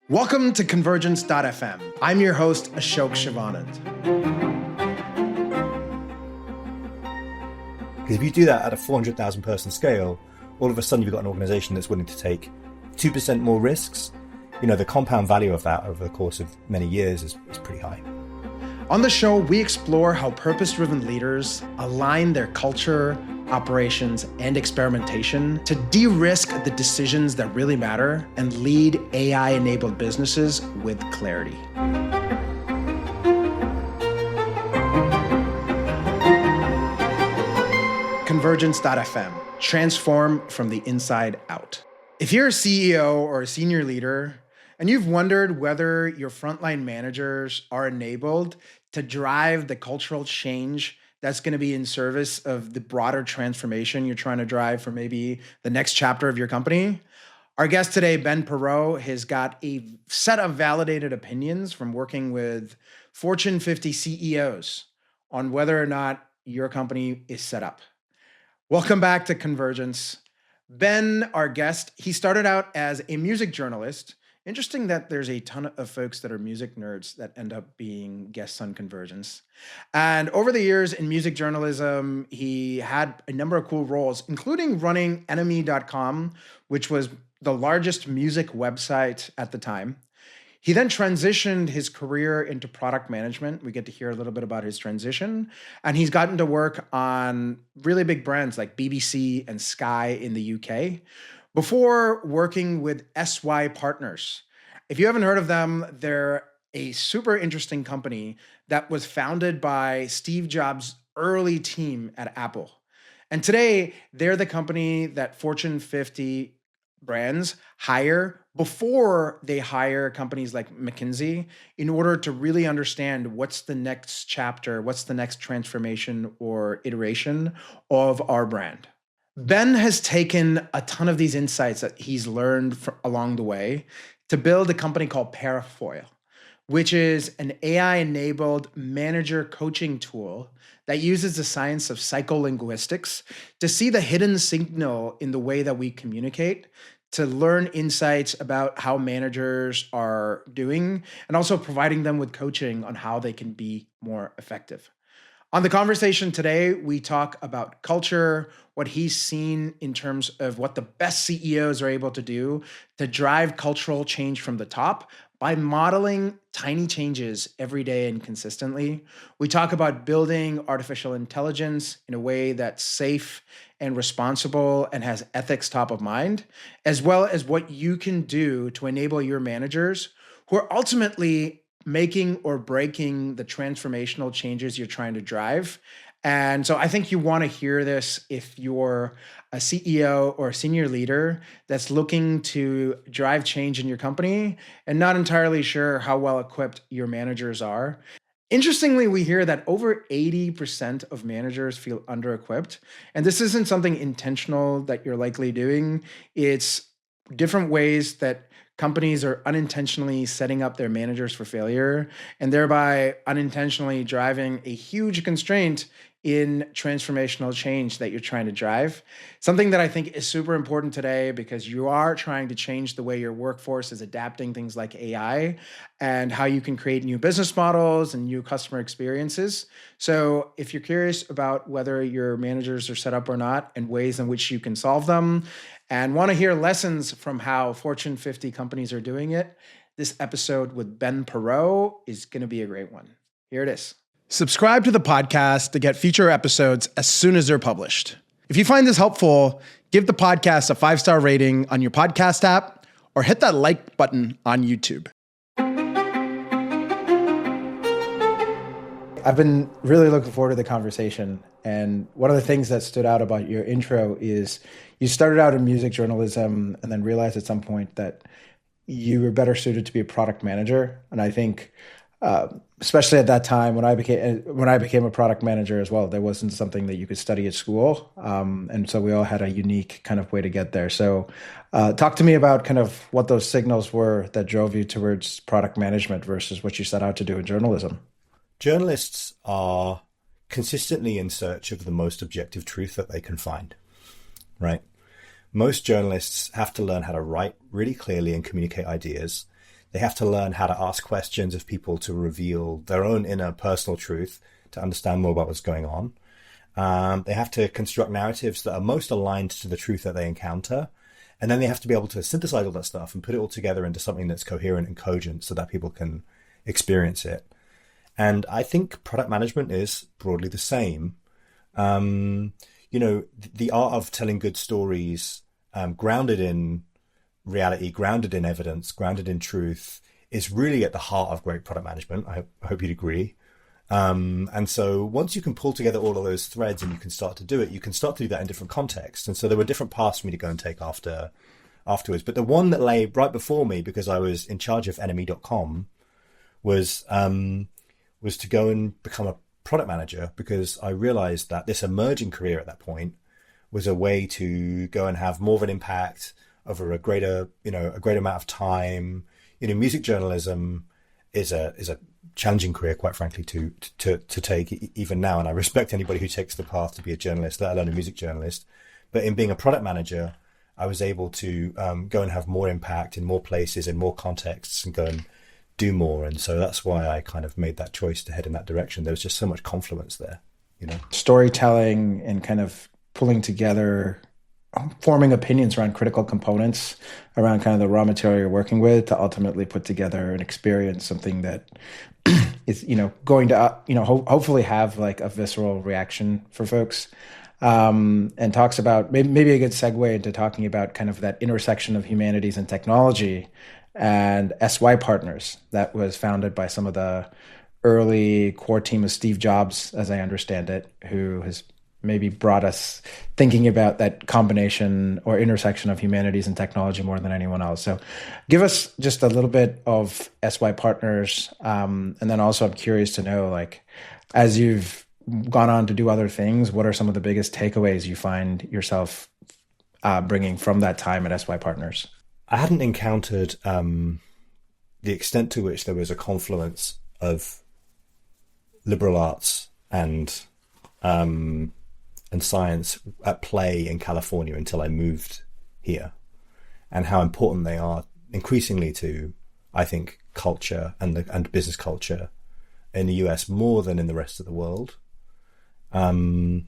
Welcome to Convergence.fm. I'm your host, Ashok Shivanand. If you do that at a 400,000 person scale, all of a sudden you've got an organization that's willing to take 2% more risks. You know, the compound value of that over the course of many years is pretty high. On the show, we explore how purpose-driven leaders align their culture, operations, and experimentation to de-risk the decisions that really matter and lead AI-enabled businesses with clarity. Convergence.fm. Transform from the inside out. If you're a CEO or a senior leader, and you've wondered whether your frontline managers are enabled to drive the cultural change that's going to be in service of the broader transformation you're trying to drive for maybe the next chapter of your company, our guest today, Ben Perreau, has got a set of validated opinions from working with Fortune 50 CEOs on whether or not your company is set up. Welcome back to Convergence. Ben, our guest, he started out as a music journalist. Interesting that there's a ton of folks that are music nerds that end up being guests on Convergence. And over the years in music journalism, he had a number of cool roles, including running enemy.com, which was the largest music website at the time. He then transitioned his career into product management. We get to hear a little bit about his transition. And he's gotten to work on really big brands like BBC and Sky in the UK before working with SY Partners. If you haven't heard of them, they're a super interesting company that was founded by Steve Jobs' early team at Apple. And today, they're the company that Fortune 50 brands hire before they hire companies like McKinsey in order to really understand what's the next chapter, what's the next transformation or iteration of our brand. Ben has taken a ton of these insights that he's learned along the way to build a company called Parafoil, which is an AI-enabled manager coaching tool that uses the science of psycholinguistics to see the hidden signal in the way that we communicate, to learn insights about how managers are doing, and also providing them with coaching on how they can be more effective. On the conversation today, we talk about culture, what he's seen in terms of what the best CEOs are able to do to drive cultural change from the top by modeling tiny changes every day and consistently. We talk about building artificial intelligence in a way that's safe and responsible and has ethics top of mind, as well as what you can do to enable your managers who are ultimately making or breaking the transformational changes you're trying to drive. And so I think you want to hear this if you're a CEO or a senior leader that's looking to drive change in your company and not entirely sure how well equipped your managers are. Interestingly, we hear that over 80% of managers feel under-equipped. And this isn't something intentional that you're likely doing. It's different ways that companies are unintentionally setting up their managers for failure and thereby unintentionally driving a huge constraint in transformational change that you're trying to drive. Something that I think is super important today because you are trying to change the way your workforce is adapting things like AI and how you can create new business models and new customer experiences. So if you're curious about whether your managers are set up or not and ways in which you can solve them and want to hear lessons from how Fortune 50 companies are doing it, this episode with Ben Perreau is going to be a great one. Here it is. Subscribe to the podcast to get future episodes as soon as they're published. If you find this helpful, give the podcast a 5-star rating on your podcast app or hit that like button on YouTube. I've been really looking forward to the conversation. And one of the things that stood out about your intro is you started out in music journalism and then realized at some point that you were better suited to be a product manager. And I think especially at that time when I became a product manager as well, there wasn't something that you could study at school. And so we all had a unique kind of way to get there. So talk to me about kind of what those signals were that drove you towards product management versus what you set out to do in journalism. Journalists are consistently in search of the most objective truth that they can find, right? Most journalists have to learn how to write really clearly and communicate ideas. They have to learn how to ask questions of people to reveal their own inner personal truth, to understand more about what's going on. They have to construct narratives that are most aligned to the truth that they encounter. And then they have to be able to synthesize all that stuff and put it all together into something that's coherent and cogent so that people can experience it. And I think product management is broadly the same. The art of telling good stories, grounded in reality, grounded in evidence, grounded in truth, is really at the heart of great product management. I hope you'd agree. And so once you can pull together all of those threads and you can start to do it, you can start to do that in different contexts. And so there were different paths for me to go and take afterwards. But the one that lay right before me, because I was in charge of enemy.com, was to go and become a product manager, because I realized that this emerging career at that point was a way to go and have more of an impact over a greater amount of time. Music journalism is a challenging career, quite frankly, to take even now. And I respect anybody who takes the path to be a journalist, let alone a music journalist. But in being a product manager, I was able to go and have more impact in more places, in more contexts, and go and do more. And so that's why I kind of made that choice to head in that direction. There was just so much confluence there, Storytelling and kind of pulling together, forming opinions around critical components, around kind of the raw material you're working with, to ultimately put together an experience, something that is, going to, hopefully have like a visceral reaction for folks. And talks about maybe a good segue into talking about kind of that intersection of humanities and technology, and SY Partners, that was founded by some of the early core team of Steve Jobs, as I understand it, who has maybe brought us thinking about that combination or intersection of humanities and technology more than anyone else. So give us just a little bit of SY Partners. And then also I'm curious to know, like, as you've gone on to do other things, what are some of the biggest takeaways you find yourself bringing from that time at SY Partners? I hadn't encountered the extent to which there was a confluence of liberal arts and science at play in California until I moved here, and how important they are increasingly to, I think, culture and business culture in the US more than in the rest of the world. And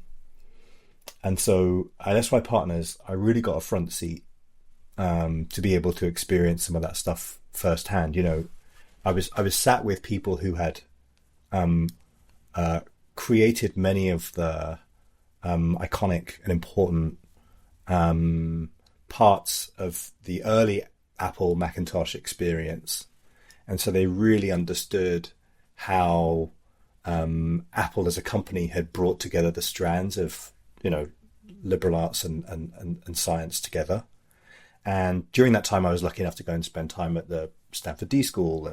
so at SY Partners, I really got a front seat to be able to experience some of that stuff firsthand. I was sat with people who had created many of the iconic and important parts of the early Apple Macintosh experience, and so they really understood how Apple as a company had brought together the strands of liberal arts and science together. And during that time, I was lucky enough to go and spend time at the Stanford D School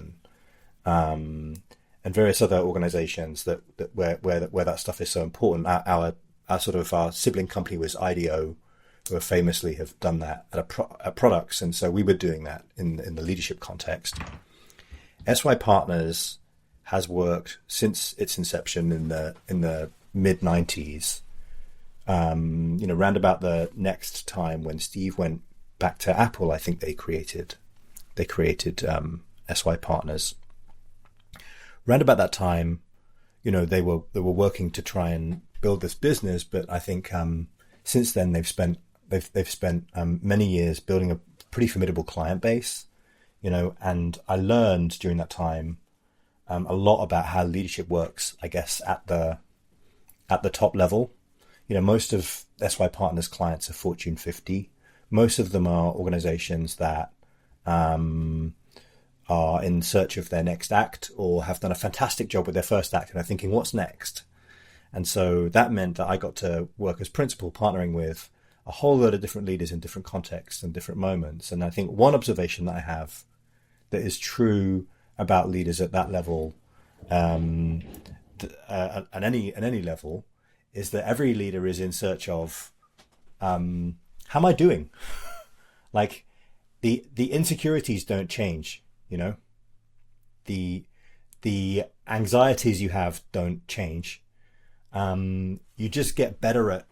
and various other organizations where that stuff is so important. Our sibling company was IDEO, who famously have done that at products, and so we were doing that in the leadership context. SY Partners has worked since its inception in the mid 90s. Round about the next time when Steve went back to Apple, I think they created SY Partners. Round about that time, they were working to try and build this business, but I think since then they've spent many years building a pretty formidable client base, and I learned during that time a lot about how leadership works, I guess, at the top level. Most of SY Partners clients are Fortune 50. Most of them are organizations that are in search of their next act or have done a fantastic job with their first act and are thinking, what's next? And so that meant that I got to work as principal, partnering with a whole lot of different leaders in different contexts and different moments. And I think one observation that I have that is true about leaders at that level, at any level, is that every leader is in search of, how am I doing? Like the insecurities don't change, the anxieties you have don't change. You just get better at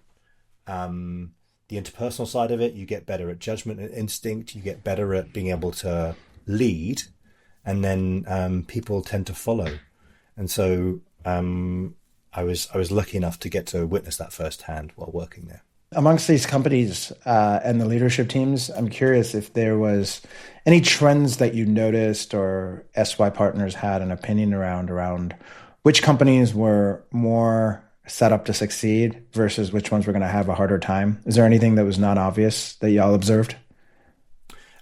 the interpersonal side of it. You get better at judgment and instinct. You get better at being able to lead and then people tend to follow. And so I was lucky enough to get to witness that firsthand while working there. Amongst these companies and the leadership teams, I'm curious if there was any trends that you noticed or SY partners had an opinion around which companies were more set up to succeed versus which ones were going to have a harder time. Is there anything that was not obvious that y'all observed?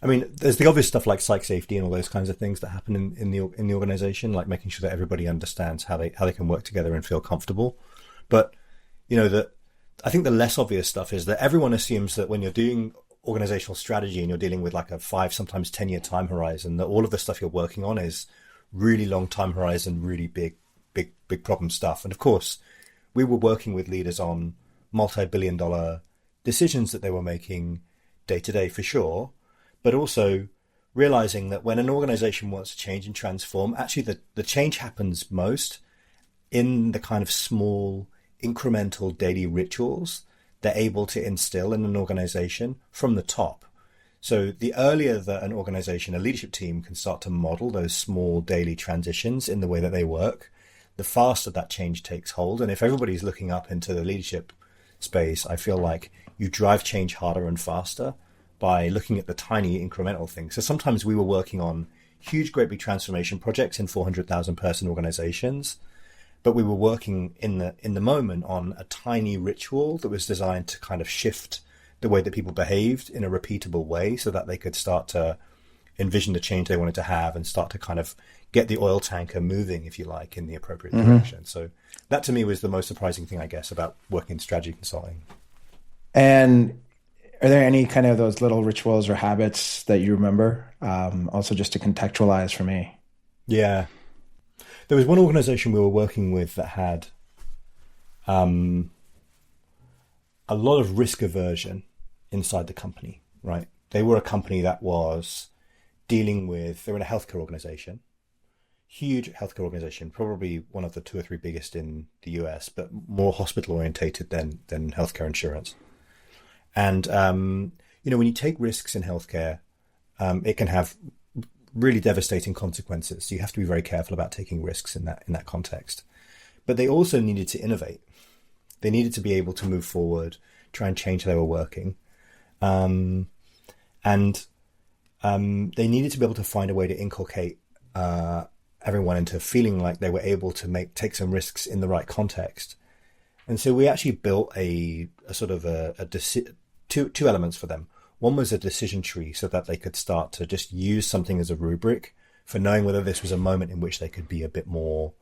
I mean, there's the obvious stuff like psych safety and all those kinds of things that happen in the organization, like making sure that everybody understands how they can work together and feel comfortable. But I think the less obvious stuff is that everyone assumes that when you're doing organizational strategy and you're dealing with like a 5, sometimes 10-year time horizon, that all of the stuff you're working on is really long time horizon, really big problem stuff. And of course, we were working with leaders on multi-billion-dollar decisions that they were making day to day for sure, but also realizing that when an organization wants to change and transform, actually the change happens most in the kind of small incremental daily rituals they're able to instill in an organization from the top. So the earlier that an organization, a leadership team can start to model those small daily transitions in the way that they work, the faster that change takes hold. And if everybody's looking up into the leadership space, I feel like you drive change harder and faster by looking at the tiny incremental things. So sometimes we were working on huge, great big transformation projects in 400,000 person organizations, but we were working in the moment on a tiny ritual that was designed to kind of shift the way that people behaved in a repeatable way so that they could start to envision the change they wanted to have and start to kind of get the oil tanker moving, if you like, in the appropriate direction. So that to me was the most surprising thing, I guess, about working in strategy consulting. And are there any kind of those little rituals or habits that you remember? Also just to contextualize for me. Yeah. There was one organization we were working with that had a lot of risk aversion inside the company, right? They were a company that was dealing with, they were in a healthcare organization, huge healthcare organization, probably one of the 2 or 3 biggest in the US, but more hospital orientated than healthcare insurance. And, when you take risks in healthcare, it can have really devastating consequences. So you have to be very careful about taking risks in that context. But they also needed to innovate. They needed to be able to move forward, try and change how they were working. And they needed to be able to find a way to inculcate everyone into feeling like they were able to take some risks in the right context. And so we actually built a sort of two elements for them. One was a decision tree so that they could start to just use something as a rubric for knowing whether this was a moment in which they could be a bit more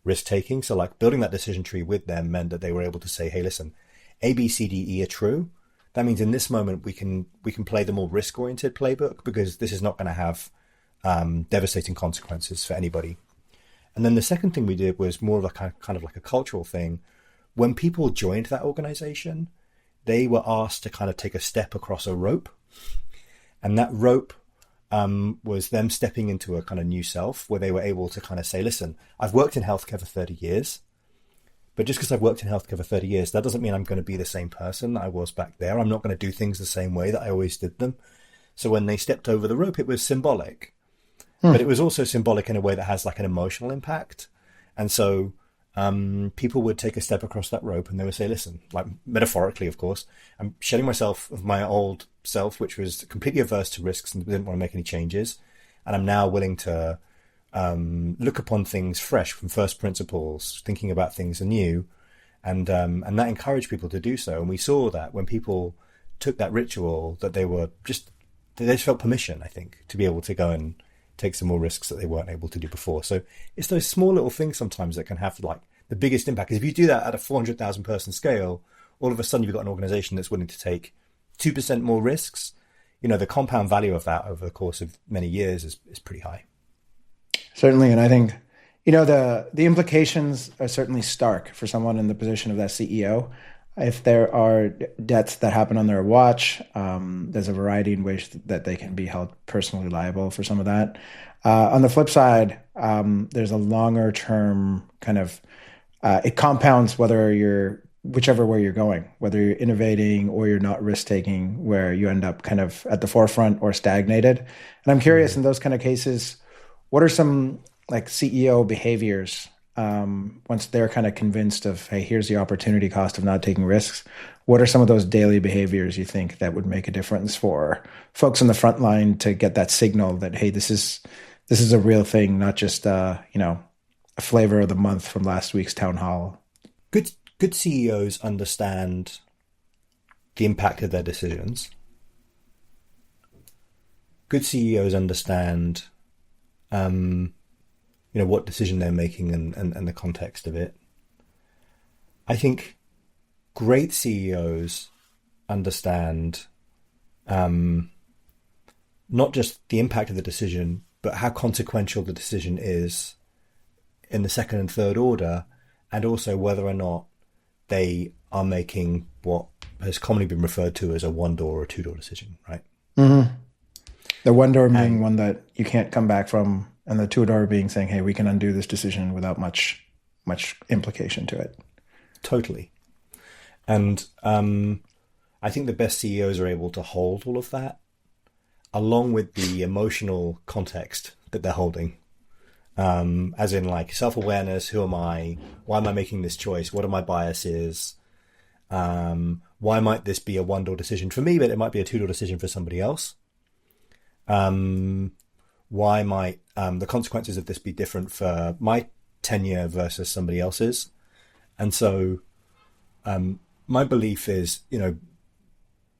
risk-taking. So like building that decision tree with them meant that they were able to say, hey, listen, A, B, C, D, E are true. That means in this moment we can play the more risk-oriented playbook because this is not going to have devastating consequences for anybody. And then the second thing we did was more of a kind of like a cultural thing. When people joined that organization, they were asked to kind of take a step across a rope. And that rope was them stepping into a kind of new self where they were able to kind of say, listen, I've worked in healthcare for 30 years, but just because I've worked in healthcare for 30 years, that doesn't mean I'm going to be the same person that I was back there. I'm not going to do things the same way that I always did them. So when they stepped over the rope, it was symbolic, but it was also symbolic in a way that has like an emotional impact. And so people would take a step across that rope and they would say, listen, like metaphorically, of course, I'm shedding myself of my old self, which was completely averse to risks and didn't want to make any changes. And I'm now willing to look upon things fresh from first principles, thinking about things anew. And that encouraged people to do so. And we saw that when people took that ritual, that they just felt permission, I think, to be able to go and take some more risks that they weren't able to do before. So it's those small little things sometimes that can have like the biggest impact. Because if you do that at a 400,000 person scale, all of a sudden you've got an organization that's willing to take 2% more risks. The compound value of that over the course of many years is pretty high. Certainly. And I think, the implications are certainly stark for someone in the position of that CEO. If there are debts that happen on their watch, there's a variety in ways that they can be held personally liable for some of that. On the flip side, there's a longer term kind of, it compounds whichever way you're going, whether you're innovating or you're not risk taking, where you end up kind of at the forefront or stagnated. And I'm curious in those kind of cases, what are some like CEO behaviors once they're kind of convinced of, hey, here's the opportunity cost of not taking risks? What are some of those daily behaviors you think that would make a difference for folks on the front line to get that signal that, hey, this is a real thing, not just a flavor of the month from last week's town hall? Good CEOs understand the impact of their decisions. Good CEOs understand, what decision they're making and the context of it. I think great CEOs understand not just the impact of the decision, but how consequential the decision is in the second and third order, and also whether or not they are making what has commonly been referred to as a one-door or a two-door decision, right? Mm-hmm. The one door being one that you can't come back from, and the two door being saying, hey, we can undo this decision without much implication to it. Totally. And I think the best CEOs are able to hold all of that, along with the emotional context that they're holding. As in like self-awareness, who am I? Why am I making this choice? What are my biases? Why might this be a one-door decision for me, but it might be a two-door decision for somebody else? Why might the consequences of this be different for my tenure versus somebody else's? And so my belief is,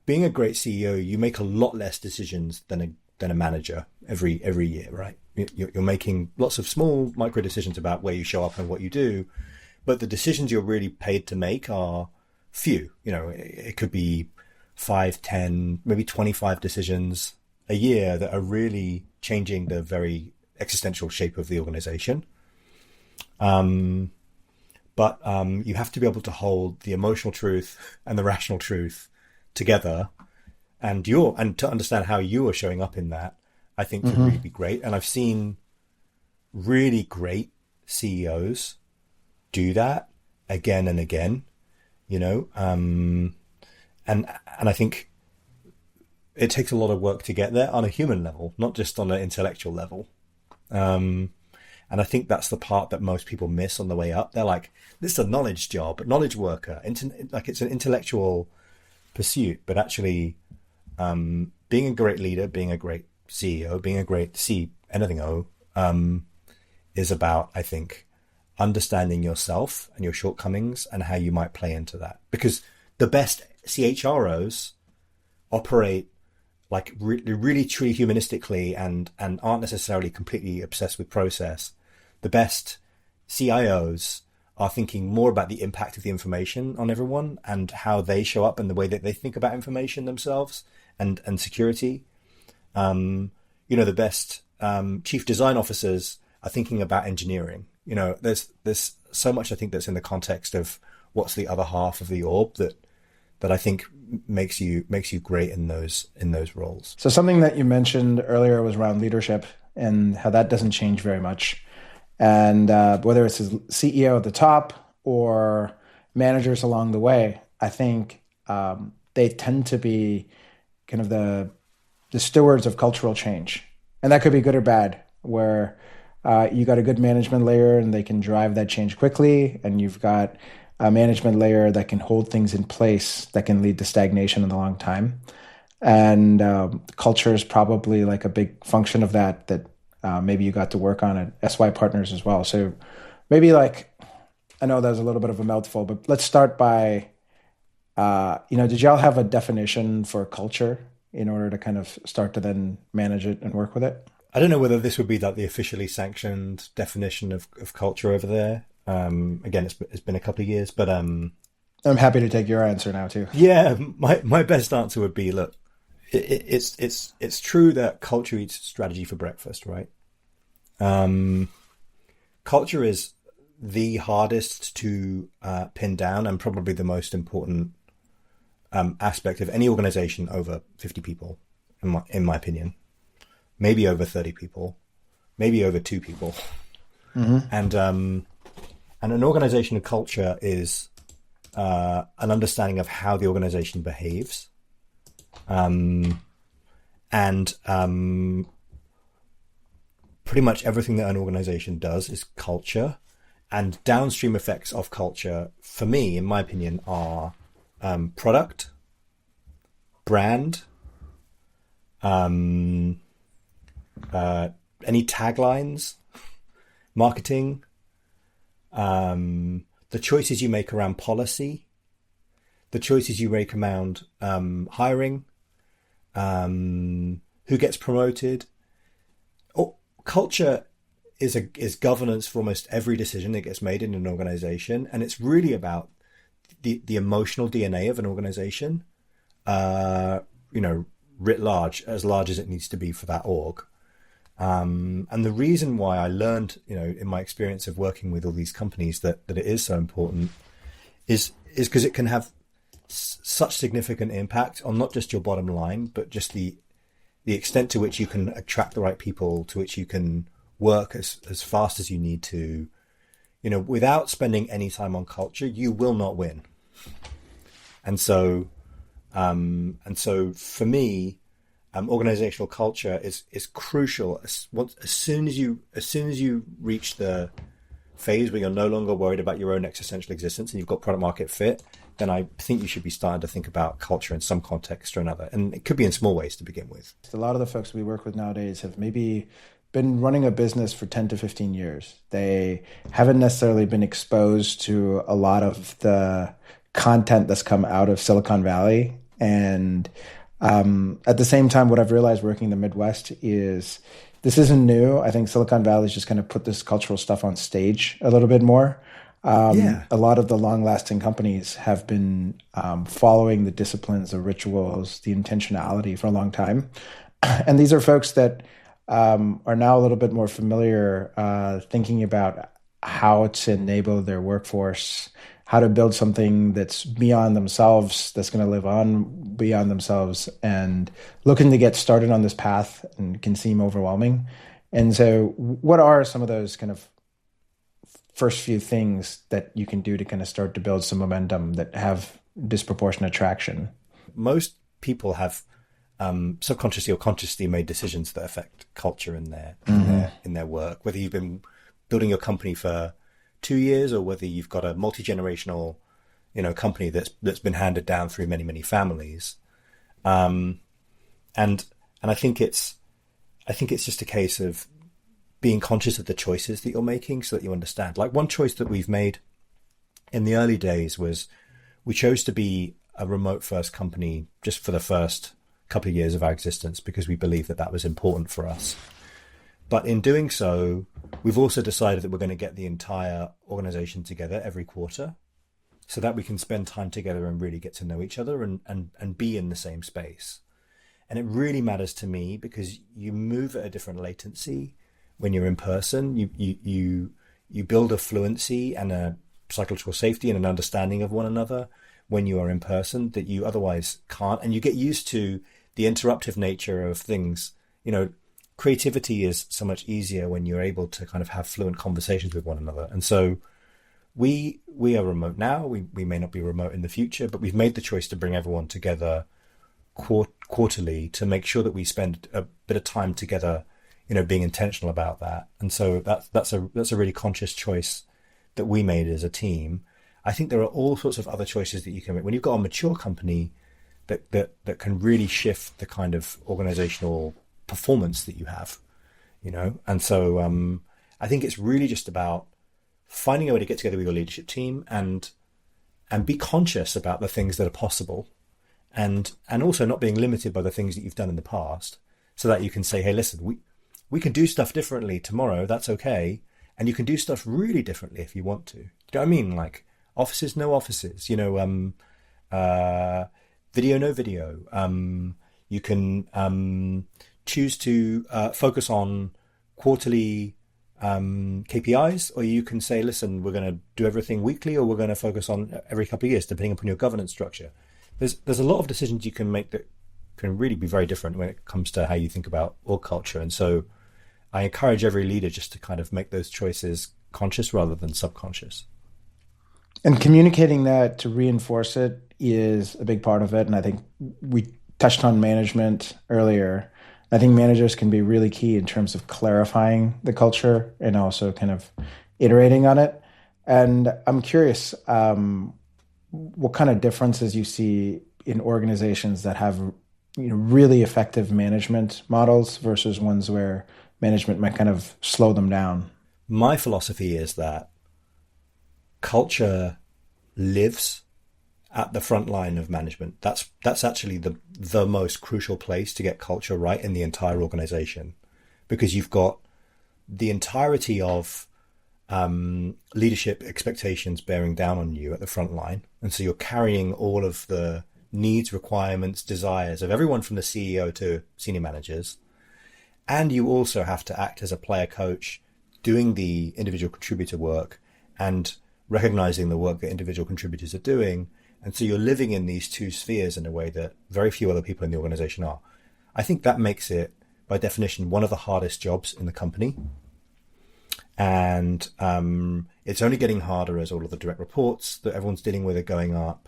being a great CEO, you make a lot less decisions than a manager every year, right? You're making lots of small micro decisions about where you show up and what you do, but the decisions you're really paid to make are few. It could be 5, 10, maybe 25 decisions a year that are really changing the very existential shape of the organization. But you have to be able to hold the emotional truth and the rational truth together, and to understand how you are showing up in that, I think could really be great. And I've seen really great CEOs do that again and again, and I think it takes a lot of work to get there on a human level, not just on an intellectual level. And I think that's the part that most people miss on the way up. They're like, this is a knowledge job, knowledge worker, like it's an intellectual pursuit, but actually being a great leader, being a great CEO, being a great anything is about, I think, understanding yourself and your shortcomings and how you might play into that. Because the best CHROs operate like really truly humanistically and aren't necessarily completely obsessed with process. The best CIOs are thinking more about the impact of the information on everyone and how they show up and the way that they think about information themselves and security. The best chief design officers are thinking about engineering. There's so much I think that's in the context of what's the other half of the orb that I think makes you great in those roles. So something that you mentioned earlier was around leadership and how that doesn't change very much. And whether it's a CEO at the top or managers along the way, I think they tend to be kind of the stewards of cultural change. And that could be good or bad, where you got a good management layer and they can drive that change quickly, and you've got a management layer that can hold things in place that can lead to stagnation in the long time. And culture is probably like a big function of that maybe you got to work on at SY Partners as well. So maybe I know that was a little bit of a mouthful, but let's start by, did y'all have a definition for culture in order to kind of start to then manage it and work with it? I don't know whether this would be like the officially sanctioned definition of culture over there. Again, it's been a couple of years, but I'm happy to take your answer now too. Yeah, my best answer would be, look, it's true that culture eats strategy for breakfast, right? Culture is the hardest to pin down and probably the most important aspect of any organization over 50 people, in my opinion. Maybe over 30 people, maybe over 2 people. Mm-hmm. And an organizational culture is an understanding of how the organization behaves, and pretty much everything that an organization does is culture, and downstream effects of culture, for me, in my opinion, are product, brand, any taglines, marketing, the choices you make around policy, the choices you make around hiring, who gets promoted. Culture is governance for almost every decision that gets made in an organization, and it's really about the emotional DNA of an organization, writ large as it needs to be for that org. And the reason why I learned, in my experience of working with all these companies that it is so important is because it can have such significant impact on not just your bottom line, but just the extent to which you can attract the right people, to which you can work as fast as you need to. Without spending any time on culture, you will not win. And so for me, organizational culture is crucial. As soon as you reach the phase where you're no longer worried about your own existential existence and you've got product market fit, then I think you should be starting to think about culture in some context or another. And it could be in small ways to begin with. A lot of the folks we work with nowadays have maybe been running a business for 10 to 15 years. They haven't necessarily been exposed to a lot of the content that's come out of Silicon Valley. And at the same time, what I've realized working in the Midwest is this isn't new. I think Silicon Valley's just kind of put this cultural stuff on stage a little bit more. A lot of the long-lasting companies have been following the disciplines, the rituals, the intentionality for a long time. And these are folks that are now a little bit more familiar thinking about how to enable their workforce, how to build something that's beyond themselves, that's going to live on beyond themselves, and looking to get started on this path and can seem overwhelming. And so what are some of those kind of first few things that you can do to kind of start to build some momentum that have disproportionate traction? Most people have subconsciously or consciously made decisions that affect culture in their work, whether you've been building your company for 2 years or whether you've got a multi-generational company that's been handed down through many, many families. And I think it's just a case of being conscious of the choices that you're making so that you understand. Like, one choice that we've made in the early days was we chose to be a remote first company just for the first couple of years of our existence because we believed that was important for us. But in doing so, we've also decided that we're going to get the entire organization together every quarter so that we can spend time together and really get to know each other and be in the same space. And it really matters to me because you move at a different latency when you're in person. You build a fluency and a psychological safety and an understanding of one another when you are in person that you otherwise can't. And you get used to the interruptive nature of things. Creativity is so much easier when you're able to kind of have fluent conversations with one another. And so we are remote now. We may not be remote in the future, but we've made the choice to bring everyone together quarterly to make sure that we spend a bit of time together, being intentional about that. And so that's a really conscious choice that we made as a team. I think there are all sorts of other choices that you can make when you've got a mature company that can really shift the kind of organizational performance that you have, And so I think it's really just about finding a way to get together with your leadership team and be conscious about the things that are possible and also not being limited by the things that you've done in the past, so that you can say, hey, listen, we can do stuff differently tomorrow. That's okay. And you can do stuff really differently if you want to. Do you know what I mean? Like offices, no offices, video, no video. You can choose to focus on quarterly KPIs, or you can say, listen, we're going to do everything weekly, or we're going to focus on every couple of years, depending upon your governance structure. There's a lot of decisions you can make that can really be very different when it comes to how you think about org culture. And so I encourage every leader just to kind of make those choices conscious rather than subconscious. And communicating that to reinforce it is a big part of it. And I think we touched on management earlier. I think managers can be really key in terms of clarifying the culture and also kind of iterating on it. And I'm curious, what kind of differences you see in organizations that have really effective management models versus ones where management might kind of slow them down. My philosophy is that culture lives at the front line of management. That's actually the most crucial place to get culture right in the entire organization, because you've got the entirety of leadership expectations bearing down on you at the front line. And so you're carrying all of the needs, requirements, desires of everyone from the CEO to senior managers. And you also have to act as a player coach, doing the individual contributor work and recognizing the work that individual contributors are doing. And so you're living in these two spheres in a way that very few other people in the organization are. I think that makes it, by definition, one of the hardest jobs in the company. And it's only getting harder as all of the direct reports that everyone's dealing with are going up.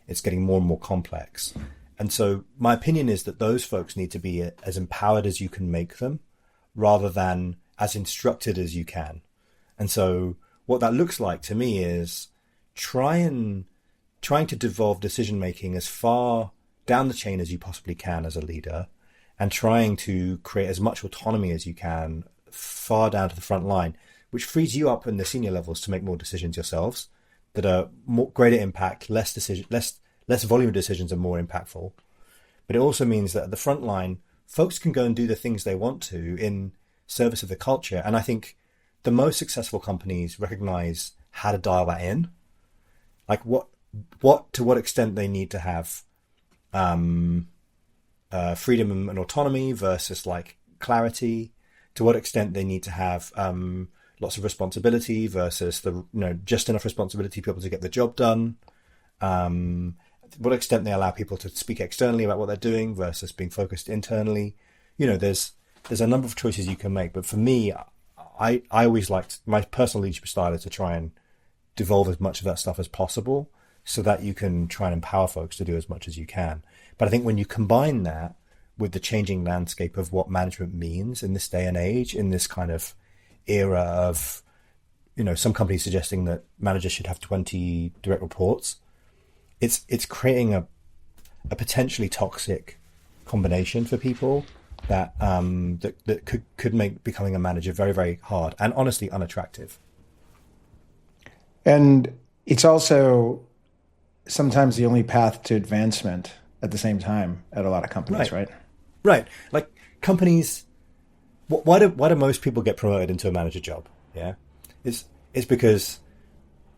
It's getting more and more complex. And so my opinion is that those folks need to be as empowered as you can make them, rather than as instructed as you can. And so what that looks like to me is trying to devolve decision-making as far down the chain as you possibly can as a leader, and trying to create as much autonomy as you can far down to the front line, which frees you up in the senior levels to make more decisions yourselves that are greater impact, less volume of decisions are more impactful. But it also means that at the front line, folks can go and do the things they want to in service of the culture. And I think the most successful companies recognize how to dial that in, like to what extent they need to have freedom and autonomy versus like clarity, to what extent they need to have lots of responsibility versus just enough responsibility to be able to get the job done. What extent they allow people to speak externally about what they're doing versus being focused internally. There's a number of choices you can make, but for me, I always liked, my personal leadership style is to try and devolve as much of that stuff as possible so that you can try and empower folks to do as much as you can. But I think when you combine that with the changing landscape of what management means in this day and age, in this kind of era of, some companies suggesting that managers should have 20 direct reports, it's creating a potentially toxic combination for people that could make becoming a manager very, very hard and honestly unattractive. And it's also sometimes the only path to advancement at the same time at a lot of companies, right? Right. Like companies, why do most people get promoted into a manager job? Yeah. It's because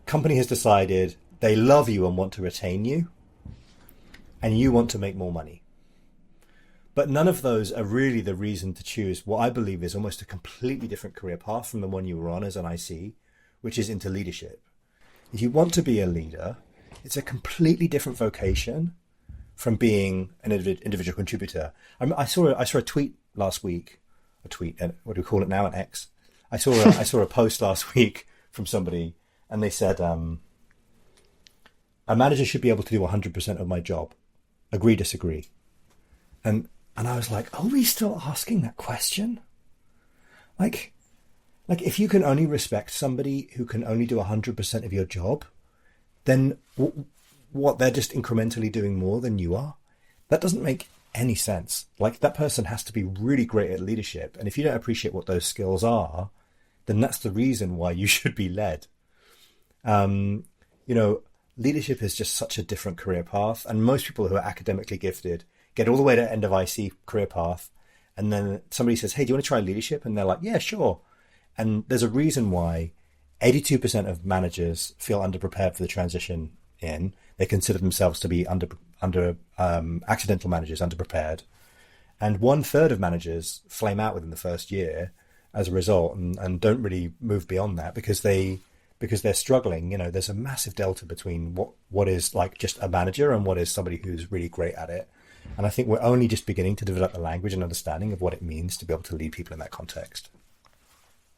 company has decided they love you and want to retain you, and you want to make more money. But none of those are really the reason to choose what I believe is almost a completely different career path from the one you were on as an IC, which is into leadership. If you want to be a leader, it's a completely different vocation from being an individual contributor. I saw a tweet last week. What do we call it now? An X. I saw a post last week from somebody, and they said, a manager should be able to do 100% of my job. Agree, disagree. And I was like, are we still asking that question? Like if you can only respect somebody who can only do 100% of your job, then what, they're just incrementally doing more than you are? That doesn't make any sense. Like, that person has to be really great at leadership. And if you don't appreciate what those skills are, then that's the reason why you should be led. Leadership is just such a different career path. And most people who are academically gifted get all the way to end of IC career path. And then somebody says, hey, do you want to try leadership? And they're like, yeah, sure. And there's a reason why 82% of managers feel underprepared for the transition in. They consider themselves to be accidental managers, underprepared. And 1/3 of managers flame out within the first year as a result and don't really move beyond that because they're struggling. There's a massive delta between what is like just a manager and what is somebody who's really great at it. And I think we're only just beginning to develop the language and understanding of what it means to be able to lead people in that context.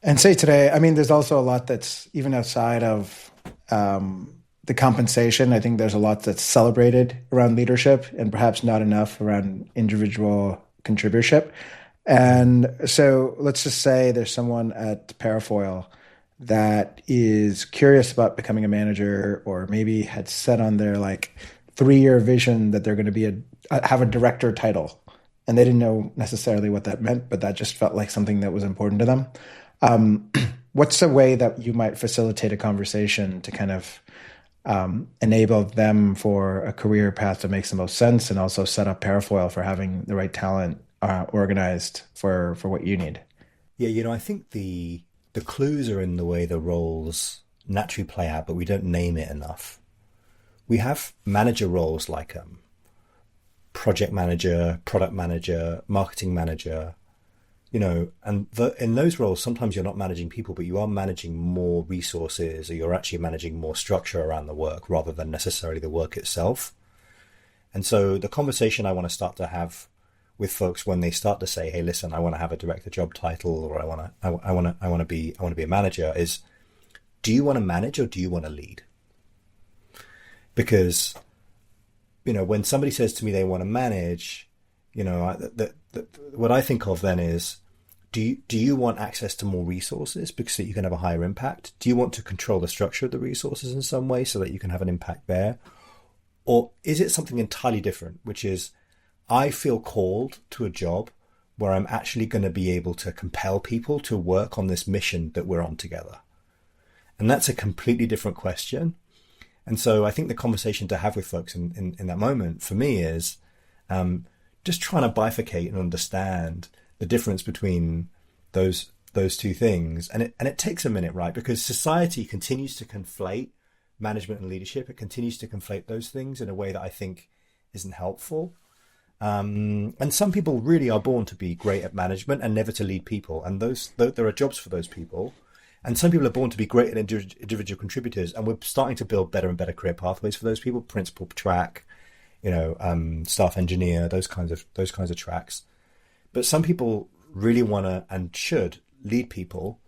And say today, there's also a lot that's even outside of the compensation. I think there's a lot that's celebrated around leadership and perhaps not enough around individual contributorship. And so let's just say there's someone at Parafoil that is curious about becoming a manager, or maybe had set on their like 3-year vision that they're going to have a director title, and they didn't know necessarily what that meant, but that just felt like something that was important to them. What's a way that you might facilitate a conversation to kind of enable them for a career path that makes the most sense, and also set up Parafoil for having the right talent organized for what you need? Yeah, I think the clues are in the way the roles naturally play out, but we don't name it enough. We have manager roles like project manager, product manager, marketing manager, and in those roles, sometimes you're not managing people, but you are managing more resources, or you're actually managing more structure around the work rather than necessarily the work itself. And so the conversation I want to start to have with folks when they start to say, "Hey, listen, I want to have a director job title, or I want to be a manager," is, do you want to manage or do you want to lead? Because when somebody says to me they want to manage, what I think of then is, do you want access to more resources because that you can have a higher impact? Do you want to control the structure of the resources in some way so that you can have an impact there? Or is it something entirely different, which is, I feel called to a job where I'm actually going to be able to compel people to work on this mission that we're on together? And that's a completely different question. And so I think the conversation to have with folks in that moment for me is just trying to bifurcate and understand the difference between those two things. And it takes a minute, right? Because society continues to conflate management and leadership. It continues to conflate those things in a way that I think isn't helpful. And some people really are born to be great at management and never to lead people. And there are jobs for those people. And some people are born to be great at individual contributors. And we're starting to build better and better career pathways for those people, principal track, staff engineer, those kinds of tracks. But some people really want to and should lead people.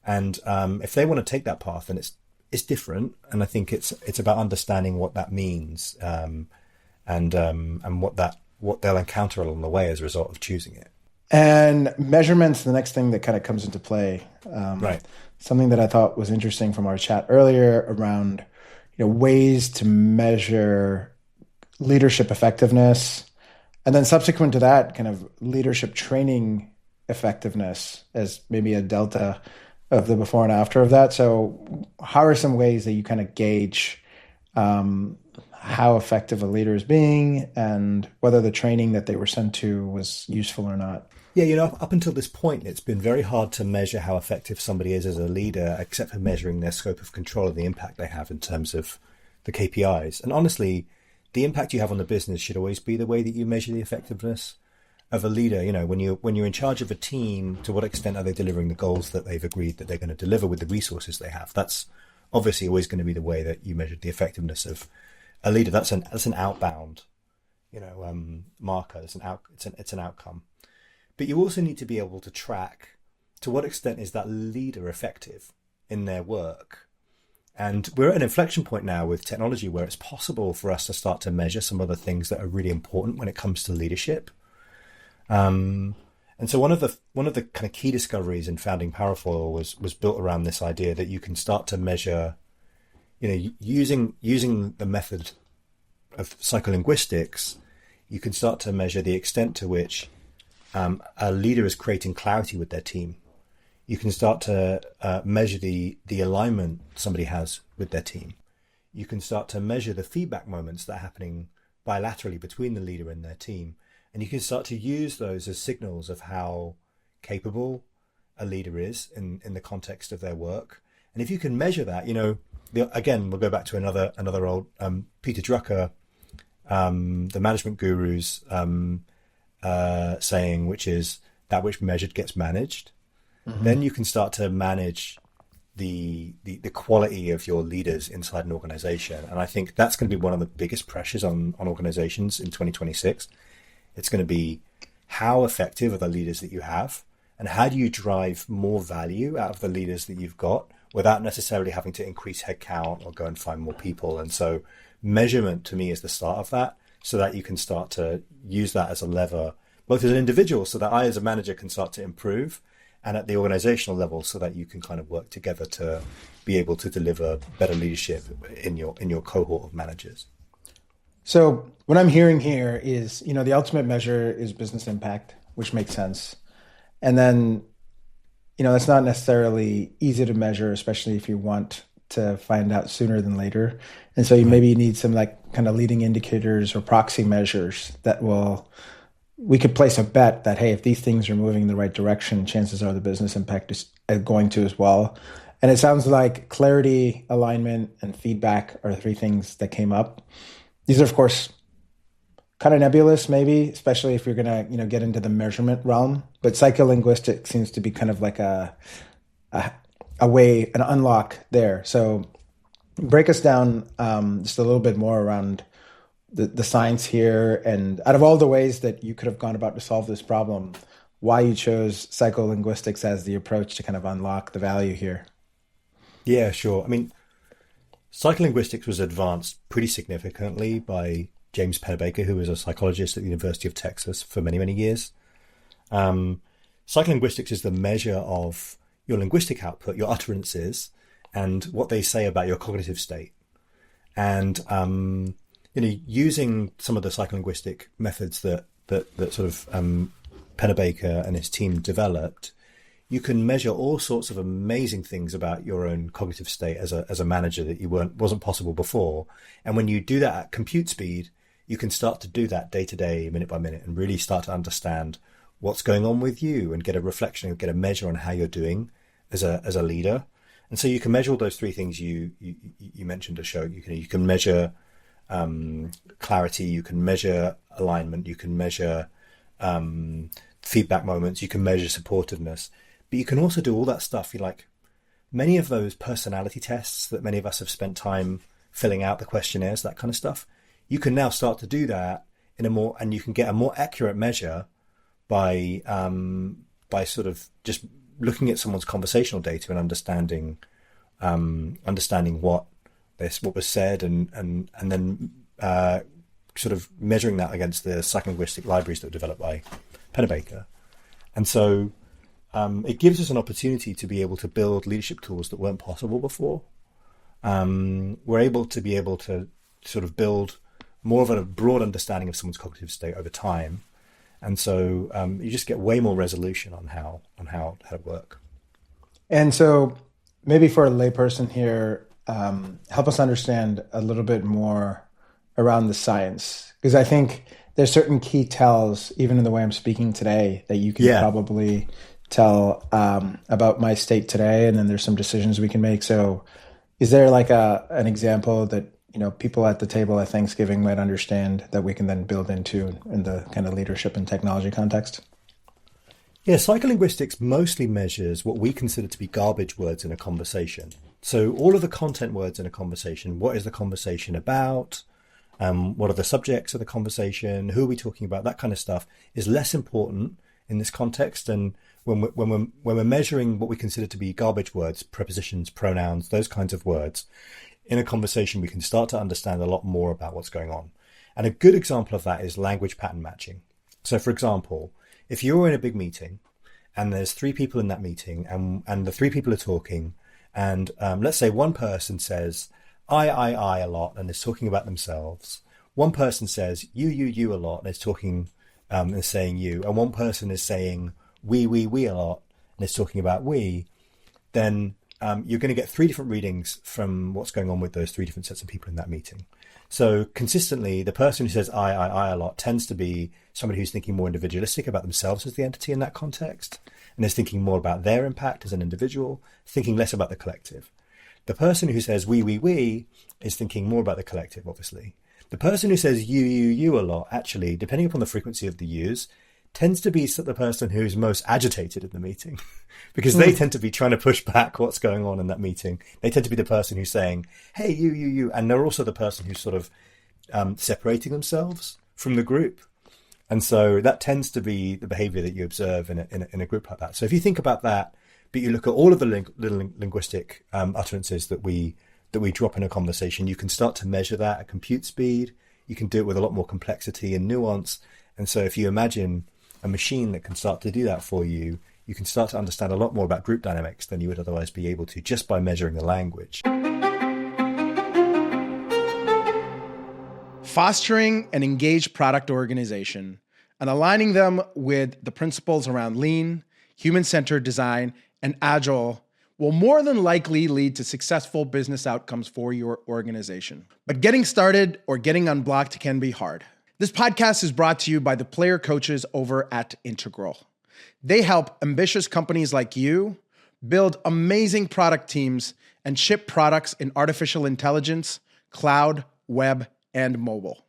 And if they want to take that path, then it's different. And I think it's about understanding what that means, and what they'll encounter along the way as a result of choosing it. And measurement's the next thing that kind of comes into play. Right. Something that I thought was interesting from our chat earlier around, ways to measure leadership effectiveness, and then subsequent to that, kind of leadership training effectiveness as maybe a delta of the before and after of that. So how are some ways that you kind of gauge how effective a leader is being, and whether the training that they were sent to was useful or not? Yeah, up until this point, it's been very hard to measure how effective somebody is as a leader, except for measuring their scope of control and the impact they have in terms of the KPIs. And honestly, the impact you have on the business should always be the way that you measure the effectiveness of a leader. When you're in charge of a team, to what extent are they delivering the goals that they've agreed that they're going to deliver with the resources they have? That's obviously always going to be the way that you measure the effectiveness of a leader. That's an outbound, marker. It's an outcome. But you also need to be able to track to what extent is that leader effective in their work. And we're at an inflection point now with technology where it's possible for us to start to measure some of the things that are really important when it comes to leadership. And so one of the kind of key discoveries in founding Parafoil was built around this idea that you can start to measure, using the method of psycholinguistics, you can start to measure the extent to which a leader is creating clarity with their team. You can start to measure the alignment somebody has with their team. You can start to measure the feedback moments that are happening bilaterally between the leader and their team. And you can start to use those as signals of how capable a leader is in the context of their work. And if you can measure that, again, we'll go back to another old Peter Drucker, the management guru's saying, which is that which measured gets managed. Mm-hmm. Then you can start to manage the quality of your leaders inside an organization. And I think that's going to be one of the biggest pressures on organizations in 2026. It's going to be, how effective are the leaders that you have, and how do you drive more value out of the leaders that you've got without necessarily having to increase headcount or go and find more people. And so measurement to me is the start of that, so that you can start to use that as a lever both as an individual so that I as a manager can start to improve, and at the organizational level so that you can kind of work together to be able to deliver better leadership in your cohort of managers. So what I'm hearing here is, the ultimate measure is business impact, which makes sense. And then, that's not necessarily easy to measure, especially if you want to find out sooner than later. And so maybe you need some like kind of leading indicators or proxy measures that we could place a bet that, hey, if these things are moving in the right direction, chances are the business impact is going to as well. And it sounds like clarity, alignment, and feedback are three things that came up. These are, of course, kind of nebulous, maybe, especially if you're going to, get into the measurement realm. But psycholinguistics seems to be kind of like a way, an unlock there. So break us down just a little bit more around the science here, and out of all the ways that you could have gone about to solve this problem, why you chose psycholinguistics as the approach to kind of unlock the value here. Yeah, sure. I mean, psycholinguistics was advanced pretty significantly by James Pennebaker, who was a psychologist at the University of Texas for many, many years. Psycholinguistics is the measure of your linguistic output, your utterances, and what they say about your cognitive state. And using some of the psycholinguistic methods that sort of Pennebaker and his team developed, you can measure all sorts of amazing things about your own cognitive state as a manager that wasn't possible before. And when you do that at compute speed, you can start to do that day to day, minute by minute, and really start to understand what's going on with you and get a reflection and get a measure on how you're doing as a leader. And so you can measure all those three things you mentioned, Ashok. You can measure clarity, you can measure alignment, you can measure feedback moments, you can measure supportiveness, but you can also do all that stuff. Many of those personality tests that many of us have spent time filling out, the questionnaires, that kind of stuff, you can now start to do that and you can get a more accurate measure by sort of just looking at someone's conversational data and understanding what was said, and then sort of measuring that against the psycholinguistic libraries that were developed by Pennebaker. And so it gives us an opportunity to be able to build leadership tools that weren't possible before. We're able to sort of build more of a broad understanding of someone's cognitive state over time. And so you just get way more resolution on how to work. And so maybe for a layperson here, help us understand a little bit more around the science, because I think there's certain key tells, even in the way I'm speaking today, that you can probably tell about my state today, and then there's some decisions we can make. So is there like an example that people at the table at Thanksgiving might understand that we can then build into in the kind of leadership and technology context? Yeah, psycholinguistics mostly measures what we consider to be garbage words in a conversation. So all of the content words in a conversation, what is the conversation about? What are the subjects of the conversation? Who are we talking about? That kind of stuff is less important in this context. And when we're measuring what we consider to be garbage words, prepositions, pronouns, those kinds of words, in a conversation, we can start to understand a lot more about what's going on. And a good example of that is language pattern matching. So for example, if you're in a big meeting and there's three people in that meeting and the three people are talking, and let's say one person says, I a lot and is talking about themselves. One person says you a lot and is talking and is saying you. And one person is saying we a lot and is talking about we. Then you're going to get three different readings from what's going on with those three different sets of people in that meeting. So consistently, the person who says I a lot tends to be somebody who's thinking more individualistic about themselves as the entity in that context, and is thinking more about their impact as an individual, thinking less about the collective. The person who says we is thinking more about the collective, obviously. The person who says you a lot, actually, depending upon the frequency of the use, tends to be the person who's most agitated in the meeting because they tend to be trying to push back what's going on in that meeting. They tend to be the person who's saying, hey, you. And they're also the person who's sort of separating themselves from the group. And so that tends to be the behavior that you observe in a group like that. So if you think about that, but you look at all of the little linguistic utterances that we drop in a conversation, you can start to measure that at compute speed. You can do it with a lot more complexity and nuance. And so if you imagine a machine that can start to do that for you, you can start to understand a lot more about group dynamics than you would otherwise be able to just by measuring the language. Fostering an engaged product organization and aligning them with the principles around lean, human-centered design, and agile will more than likely lead to successful business outcomes for your organization. But getting started or getting unblocked can be hard. This podcast is brought to you by the player coaches over at Integral. They help ambitious companies like you build amazing product teams and ship products in artificial intelligence, cloud, web, and mobile.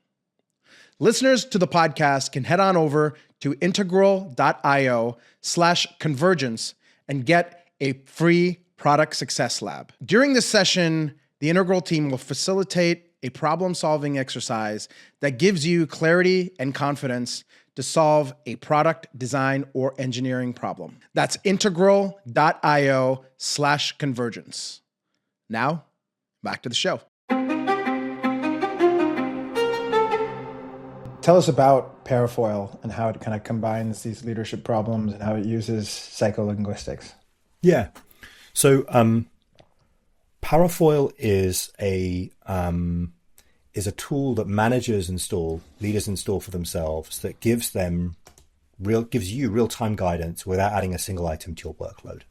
Listeners to the podcast can head on over to integral.io/convergence and get a free product success lab. During this session, the Integral team will facilitate a problem-solving exercise that gives you clarity and confidence to solve a product, design, or engineering problem. That's integral.io/convergence. Now, back to the show. Tell us about Parafoil and how it kind of combines these leadership problems and how it uses psycholinguistics. Yeah. So Parafoil is a tool that leaders install for themselves that gives you real-time guidance without adding a single item to your workload.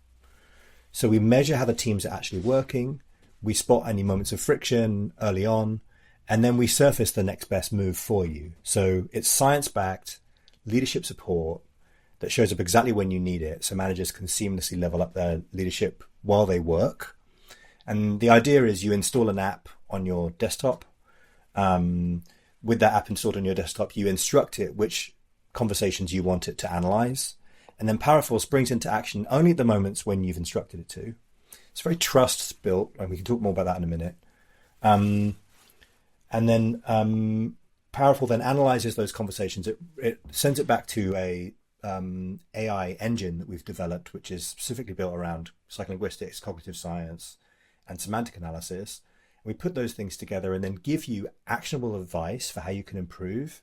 So we measure how the teams are actually working, we spot any moments of friction early on, and then we surface the next best move for you. So it's science-backed leadership support that shows up exactly when you need it, so managers can seamlessly level up their leadership while they work. And the idea is you install an app on your desktop. With that app installed on your desktop, you instruct it which conversations you want it to analyze. And then Parafoil springs into action only at the moments when you've instructed it to. It's very trust built, and we can talk more about that in a minute. And then Parafoil then analyzes those conversations. It sends it back to a AI engine that we've developed, which is specifically built around psycholinguistics, cognitive science, and semantic analysis. We put those things together and then give you actionable advice for how you can improve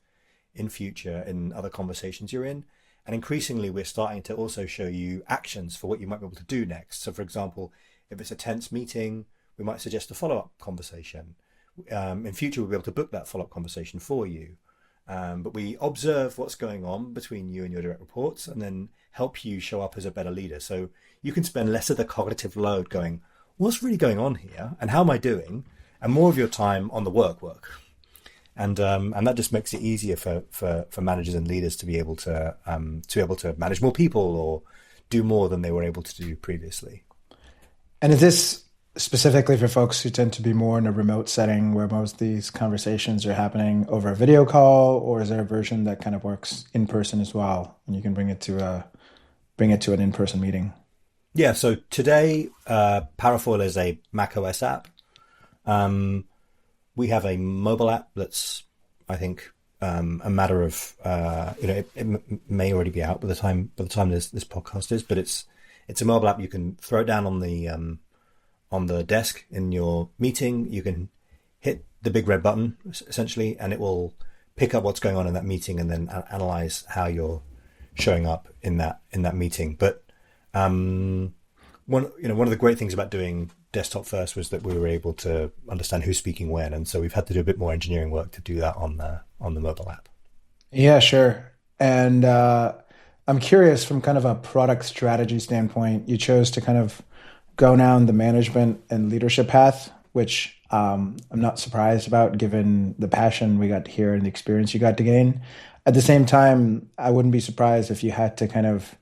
in future in other conversations you're in. And increasingly, we're starting to also show you actions for what you might be able to do next. So, for example, if it's a tense meeting, we might suggest a follow-up conversation. In future, we'll be able to book that follow-up conversation for you. But we observe what's going on between you and your direct reports and then help you show up as a better leader. So you can spend less of the cognitive load going, what's really going on here and how am I doing? And more of your time on the work. And that just makes it easier for managers and leaders to be able to manage more people or do more than they were able to do previously. And is this specifically for folks who tend to be more in a remote setting where most of these conversations are happening over a video call, or is there a version that kind of works in person as well, and you can bring it to an in-person meeting? Yeah. So today, Parafoil is a macOS app. We have a mobile app that's, I think, a matter of it may already be out by the time this podcast is, but it's a mobile app. You can throw it down on the desk in your meeting. You can hit the big red button essentially, and it will pick up what's going on in that meeting and then analyze how you're showing up in that meeting. But one of the great things about doing desktop first was that we were able to understand who's speaking when, and so we've had to do a bit more engineering work to do that on the mobile app. Yeah, sure. And I'm curious, from kind of a product strategy standpoint, you chose to kind of go down the management and leadership path, which I'm not surprised about given the passion we got to hear and the experience you got to gain. At the same time, I wouldn't be surprised if you had to kind of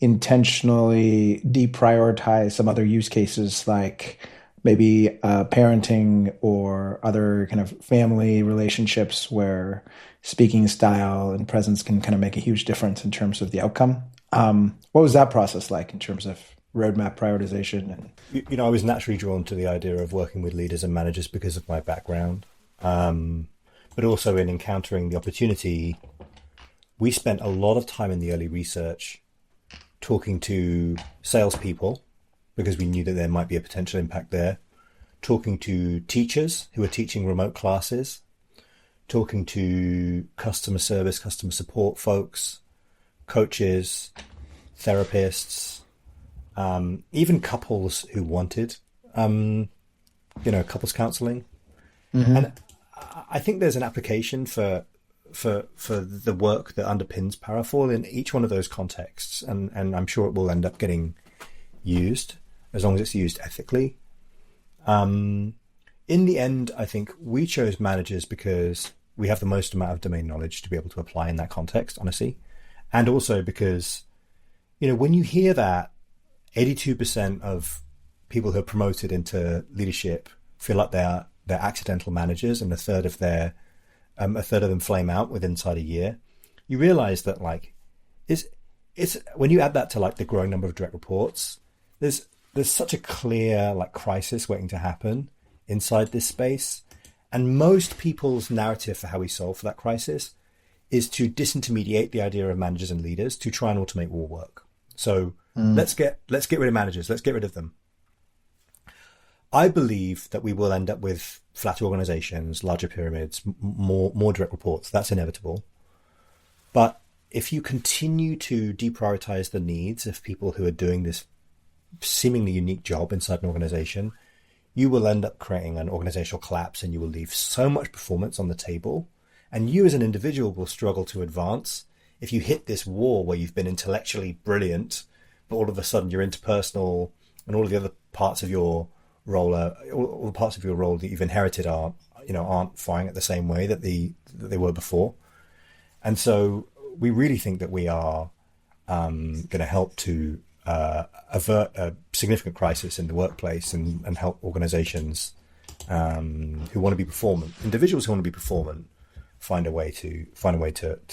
intentionally deprioritize some other use cases, like maybe parenting or other kind of family relationships where speaking style and presence can kind of make a huge difference in terms of the outcome. What was that process like in terms of roadmap prioritization? And I was naturally drawn to the idea of working with leaders and managers because of my background, but also in encountering the opportunity. We spent a lot of time in the early research talking to salespeople because we knew that there might be a potential impact there, talking to teachers who are teaching remote classes, talking to customer service, customer support folks, coaches, therapists, even couples who wanted, couples counseling. Mm-hmm. And I think there's an application for the work that underpins Parafoil in each one of those contexts. And I'm sure it will end up getting used as long as it's used ethically. In the end, I think we chose managers because we have the most amount of domain knowledge to be able to apply in that context, honestly. And also because, when you hear that 82% of people who are promoted into leadership feel like they're accidental managers, and a third of them flame out within inside a year, you realize that it's when you add that to the growing number of direct reports, there's such a clear crisis waiting to happen inside this space. And most people's narrative for how we solve for that crisis is to disintermediate the idea of managers and leaders to try and automate more work. So let's get rid of managers. Let's get rid of them. I believe that we will end up with flatter organizations, larger pyramids, more direct reports. That's inevitable. But if you continue to deprioritize the needs of people who are doing this seemingly unique job inside an organization, you will end up creating an organizational collapse, and you will leave so much performance on the table. And you as an individual will struggle to advance if you hit this wall where you've been intellectually brilliant, but all of a sudden your interpersonal and all of the other parts of your role, all the parts of your role that you've inherited aren't firing at the same way that they were before. And so we really think that we are going to help to avert a significant crisis in the workplace and help organizations who want to be performant, individuals who want to be performant, find a way to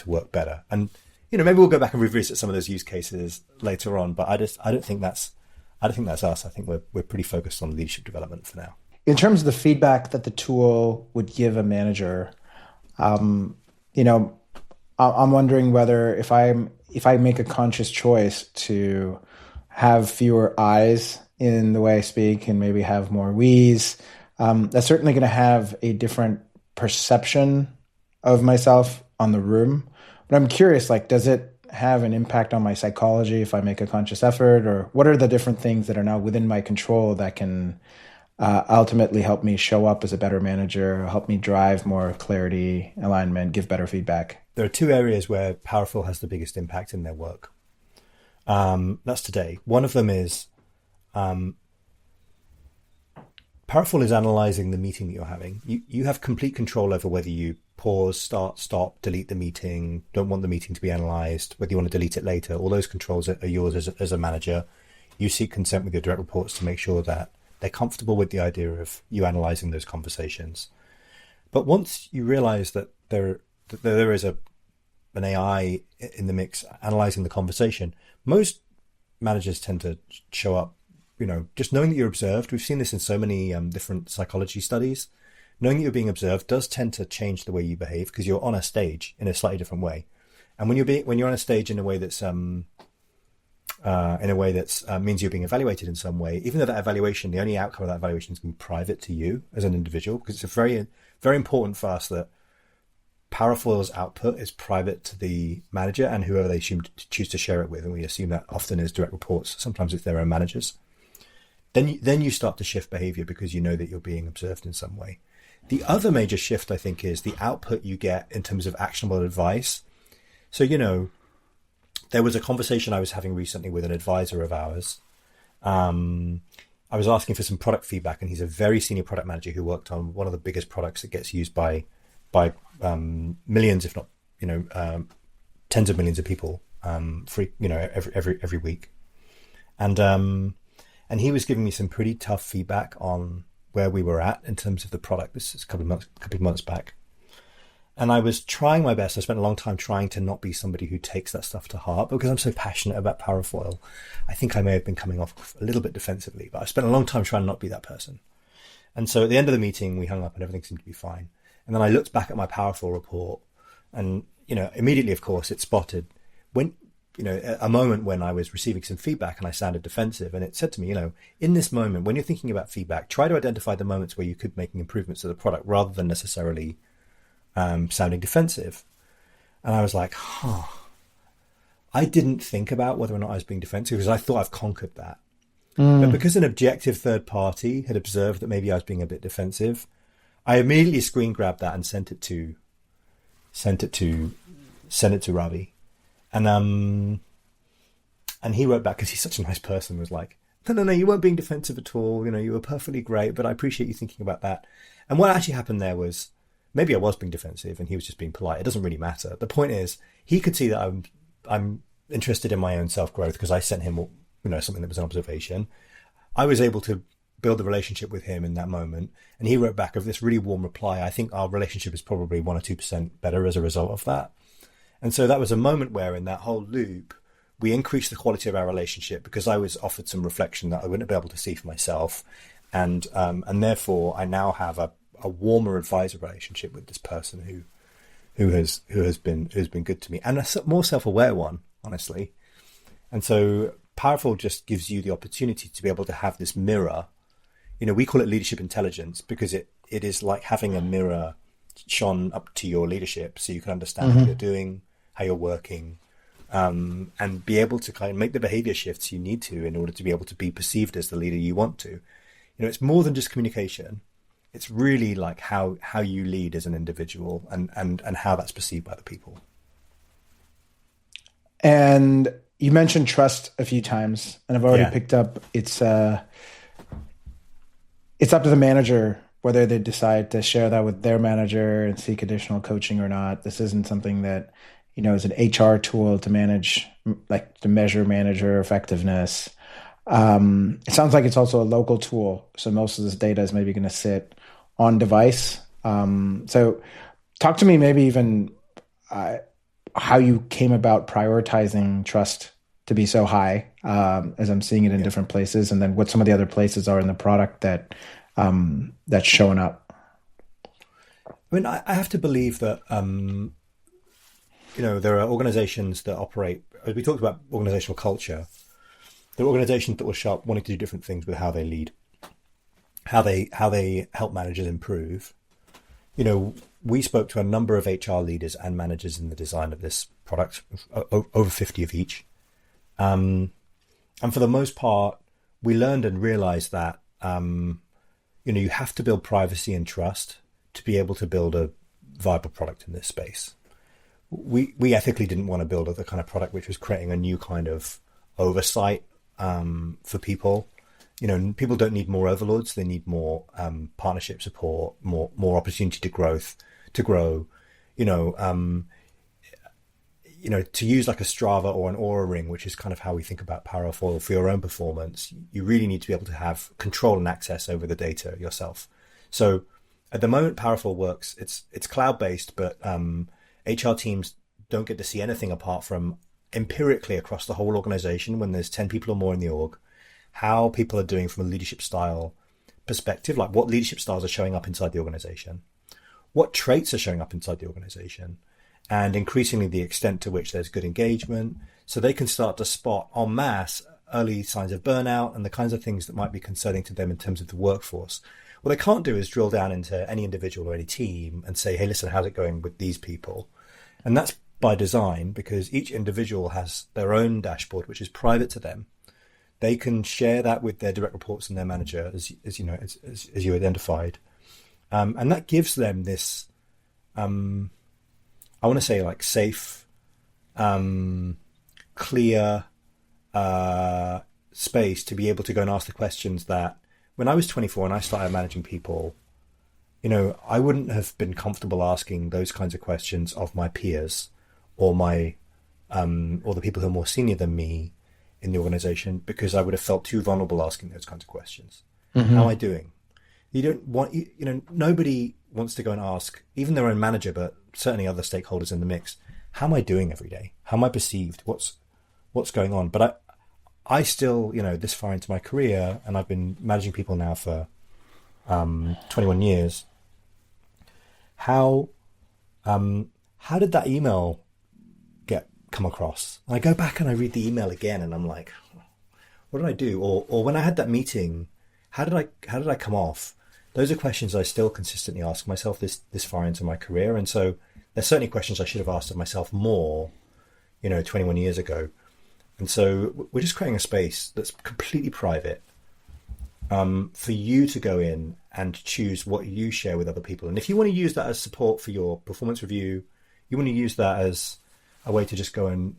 work better. And maybe we'll go back and revisit some of those use cases later on, but I don't think that's us. I think we're pretty focused on leadership development for now. In terms of the feedback that the tool would give a manager, I'm wondering whether if I make a conscious choice to have fewer I's in the way I speak and maybe have more we's, that's certainly going to have a different perception of myself on the room. But I'm curious, does it have an impact on my psychology if I make a conscious effort, or what are the different things that are now within my control that can ultimately help me show up as a better manager, help me drive more clarity, alignment, give better feedback? There are two areas where Parafoil has the biggest impact in their work. That's today. One of them is Parafoil is analyzing the meeting that you're having. You have complete control over whether you pause, start, stop, delete the meeting, don't want the meeting to be analyzed, whether you want to delete it later. All those controls are yours as a manager. You seek consent with your direct reports to make sure that they're comfortable with the idea of you analyzing those conversations. But once you realize that there is an AI in the mix analyzing the conversation, most managers tend to show up, just knowing that you're observed. We've seen this in so many different psychology studies. Knowing that you're being observed does tend to change the way you behave because you're on a stage in a slightly different way. And when you're on a stage in a way that's means you're being evaluated in some way, even though that evaluation, the only outcome of that evaluation is going to be private to you as an individual, because it's very, very important for us that Parafoil's output is private to the manager and whoever they choose to share it with. And we assume that often is direct reports. Sometimes it's their own managers. Then you start to shift behavior because you know that you're being observed in some way. The other major shift, I think, is the output you get in terms of actionable advice. So, there was a conversation I was having recently with an advisor of ours. I was asking for some product feedback, and he's a very senior product manager who worked on one of the biggest products that gets used by millions, if not, tens of millions of people, every week. And he was giving me some pretty tough feedback on where we were at in terms of the product. This is a couple of months back. And I was trying my best. I spent a long time trying to not be somebody who takes that stuff to heart, because I'm so passionate about Parafoil. I think I may have been coming off a little bit defensively, but I spent a long time trying to not be that person. And so at the end of the meeting, we hung up and everything seemed to be fine. And then I looked back at my Parafoil report and, immediately, of course, it spotted a moment when I was receiving some feedback and I sounded defensive. And it said to me, in this moment, when you're thinking about feedback, try to identify the moments where you could make improvements to the product rather than necessarily sounding defensive. And I was like, I didn't think about whether or not I was being defensive because I thought I've conquered that. But because an objective third party had observed that maybe I was being a bit defensive, I immediately screen grabbed that and sent it to Ravi. And he wrote back, because he's such a nice person, was like, no, you weren't being defensive at all. You were perfectly great, but I appreciate you thinking about that. And what actually happened there was, maybe I was being defensive and he was just being polite. It doesn't really matter. The point is, he could see that I'm interested in my own self-growth because I sent him, something that was an observation. I was able to build a relationship with him in that moment. And he wrote back of this really warm reply. I think our relationship is probably 1 or 2% better as a result of that. And so that was a moment where in that whole loop, we increased the quality of our relationship because I was offered some reflection that I wouldn't be able to see for myself. And therefore I now have a warmer advisor relationship with this person who has been good to me, and a more self-aware one, honestly. And so Parafoil just gives you the opportunity to be able to have this mirror. We call it leadership intelligence because it is like having a mirror shone up to your leadership so you can understand what you're doing, how you're working, and be able to kind of make the behavior shifts you need to in order to be able to be perceived as the leader you want to. It's more than just communication. It's really like how you lead as an individual and how that's perceived by the people. And you mentioned trust a few times, and I've already picked up it's up to the manager whether they decide to share that with their manager and seek additional coaching or not. This isn't something that, is an HR tool to manage, like to measure manager effectiveness. It sounds like it's also a local tool. So most of this data is maybe going to sit on device. So talk to me maybe even how you came about prioritizing trust to be so high, as I'm seeing it in different places, and then what some of the other places are in the product that that's showing up. I mean, I have to believe that, there are organizations that operate, as we talked about organizational culture, there are organizations that will show up wanting to do different things with how they lead, how they help managers improve. We spoke to a number of HR leaders and managers in the design of this product, over 50 of each. And for the most part, we learned and realized that, you have to build privacy and trust to be able to build a viable product in this space. We ethically didn't want to build the kind of product which was creating a new kind of oversight for people. People don't need more overlords; they need more partnership support, more opportunity to grow. To use like a Strava or an Aura ring, which is kind of how we think about Parafoil for your own performance. You really need to be able to have control and access over the data yourself. So at the moment, Parafoil works. It's cloud based, but HR teams don't get to see anything apart from empirically across the whole organization when there's 10 people or more in the org, how people are doing from a leadership style perspective, like what leadership styles are showing up inside the organization, what traits are showing up inside the organization, and increasingly the extent to which there's good engagement, so they can start to spot en masse early signs of burnout and the kinds of things that might be concerning to them in terms of the workforce. What they can't do is drill down into any individual or any team and say, hey, listen, how's it going with these people? And that's by design, because each individual has their own dashboard, which is private to them. They can share that with their direct reports and their manager, as you identified. And that gives them this, I want to say like safe, clear space to be able to go and ask the questions that when I was 24 and I started managing people, I wouldn't have been comfortable asking those kinds of questions of my peers or or the people who are more senior than me in the organization, because I would have felt too vulnerable asking those kinds of questions. Mm-hmm. How am I doing? You don't want, nobody wants to go and ask even their own manager, but certainly other stakeholders in the mix, how am I doing every day? How am I perceived? What's going on? But I still, this far into my career, and I've been managing people now for 21 years. How did that email come across? And I go back and I read the email again, and I'm like, what did I do? Or when I had that meeting, how did I come off? Those are questions I still consistently ask myself this far into my career, and so there's certainly questions I should have asked of myself more 21 years ago. And so we're just creating a space that's completely private, for you to go in and choose what you share with other people. And if you want to use that as support for your performance review, you want to use that as a way to just go and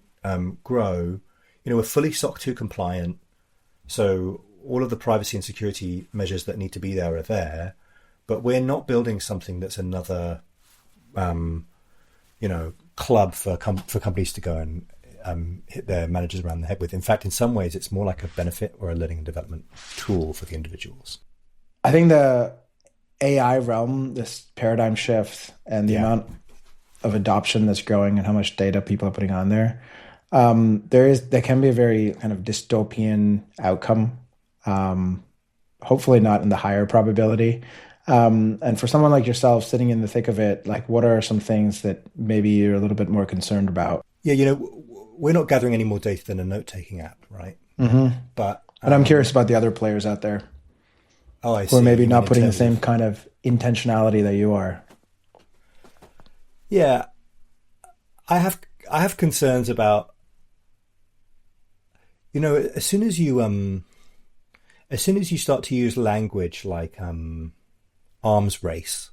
grow, we're fully SOC 2 compliant. So all of the privacy and security measures that need to be there are there, but we're not building something that's another, club for companies to go and hit their managers around the head with. In fact, in some ways, it's more like a benefit or a learning and development tool for the individuals. I think the AI realm, this paradigm shift and the amount of adoption that's growing and how much data people are putting on there, there can be a very kind of dystopian outcome. Hopefully not in the higher probability. And for someone like yourself sitting in the thick of it, like what are some things that maybe you're a little bit more concerned about? Yeah, we're not gathering any more data than a note-taking app, right? Mm-hmm. But I'm curious about the other players out there. Oh, I see. Who are maybe not putting the same kind of intentionality that you are. Yeah, I have concerns about, as soon as you start to use language like arms race,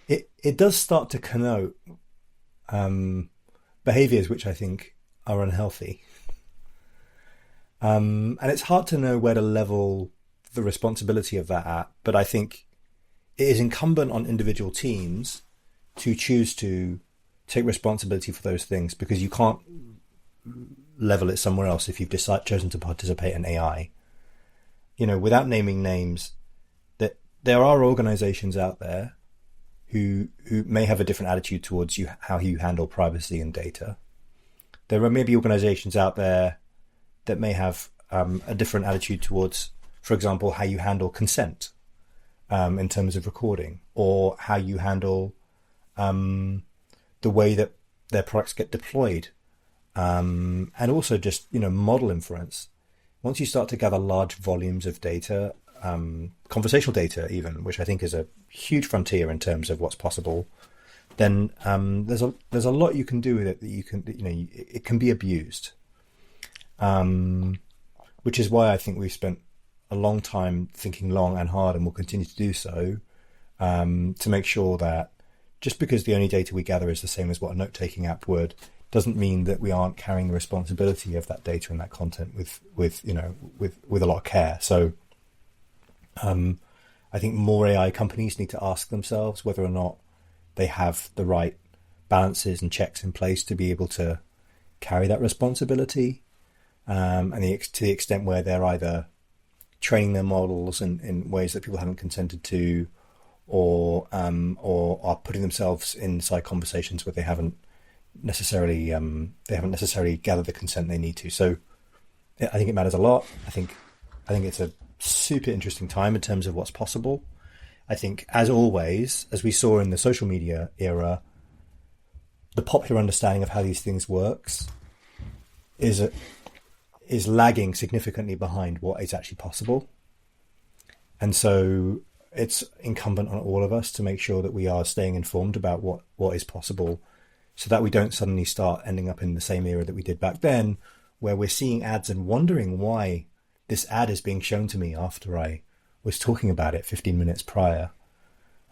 it does start to connote behaviors which I think are unhealthy. And it's hard to know where to level the responsibility of that at, but I think it is incumbent on individual teams to choose to take responsibility for those things, because you can't level it somewhere else if you've chosen to participate in AI. Without naming names, that there are organizations out there who may have a different attitude towards how you handle privacy and data. There are maybe organizations out there that may have a different attitude towards, for example, how you handle consent in terms of recording, or how you handle the way that their products get deployed, and also just model inference. Once you start to gather large volumes of data, conversational data even, which I think is a huge frontier in terms of what's possible, then there's a lot you can do with it that it can be abused. Which is why I think we've spent a long time thinking long and hard, and will continue to do so, to make sure that just because the only data we gather is the same as what a note-taking app would, doesn't mean that we aren't carrying the responsibility of that data and that content with a lot of care. So I think more AI companies need to ask themselves whether or not they have the right balances and checks in place to be able to carry that responsibility. And to the extent where they're either training their models in ways that people haven't consented to, or are putting themselves in side conversations where they haven't necessarily gathered the consent they need to. So I think it matters a lot. I think it's a super interesting time in terms of what's possible. I think, as always, as we saw in the social media era, the popular understanding of how these things works is lagging significantly behind what is actually possible. And so it's incumbent on all of us to make sure that we are staying informed about what is possible, so that we don't suddenly start ending up in the same era that we did back then, where we're seeing ads and wondering why this ad is being shown to me after I was talking about it 15 minutes prior.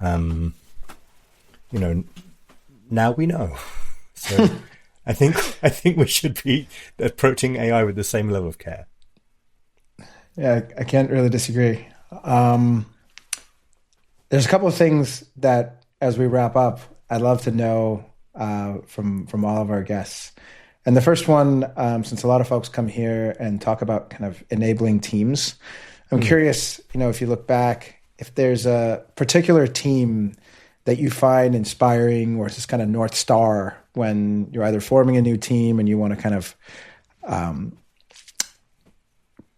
Now we know. So I think we should be approaching AI with the same level of care. Yeah, I can't really disagree. There's a couple of things that, as we wrap up, I'd love to know from all of our guests. And the first one, since a lot of folks come here and talk about kind of enabling teams, I'm curious, if you look back, if there's a particular team that you find inspiring, or it's this kind of North Star when you're either forming a new team and you want to kind of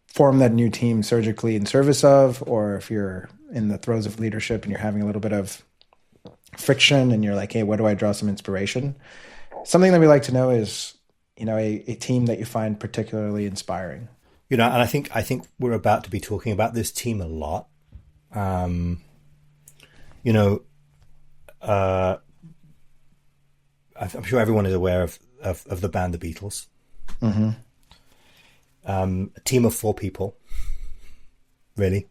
form that new team surgically in service of, or if you're in the throes of leadership and you're having a little bit of friction and you're like, hey, where do I draw some inspiration? Something that we like to know is, a team that you find particularly inspiring. And I think we're about to be talking about this team a lot. I'm sure everyone is aware of the band The Beatles. Mm-hmm. A team of 4 people, really,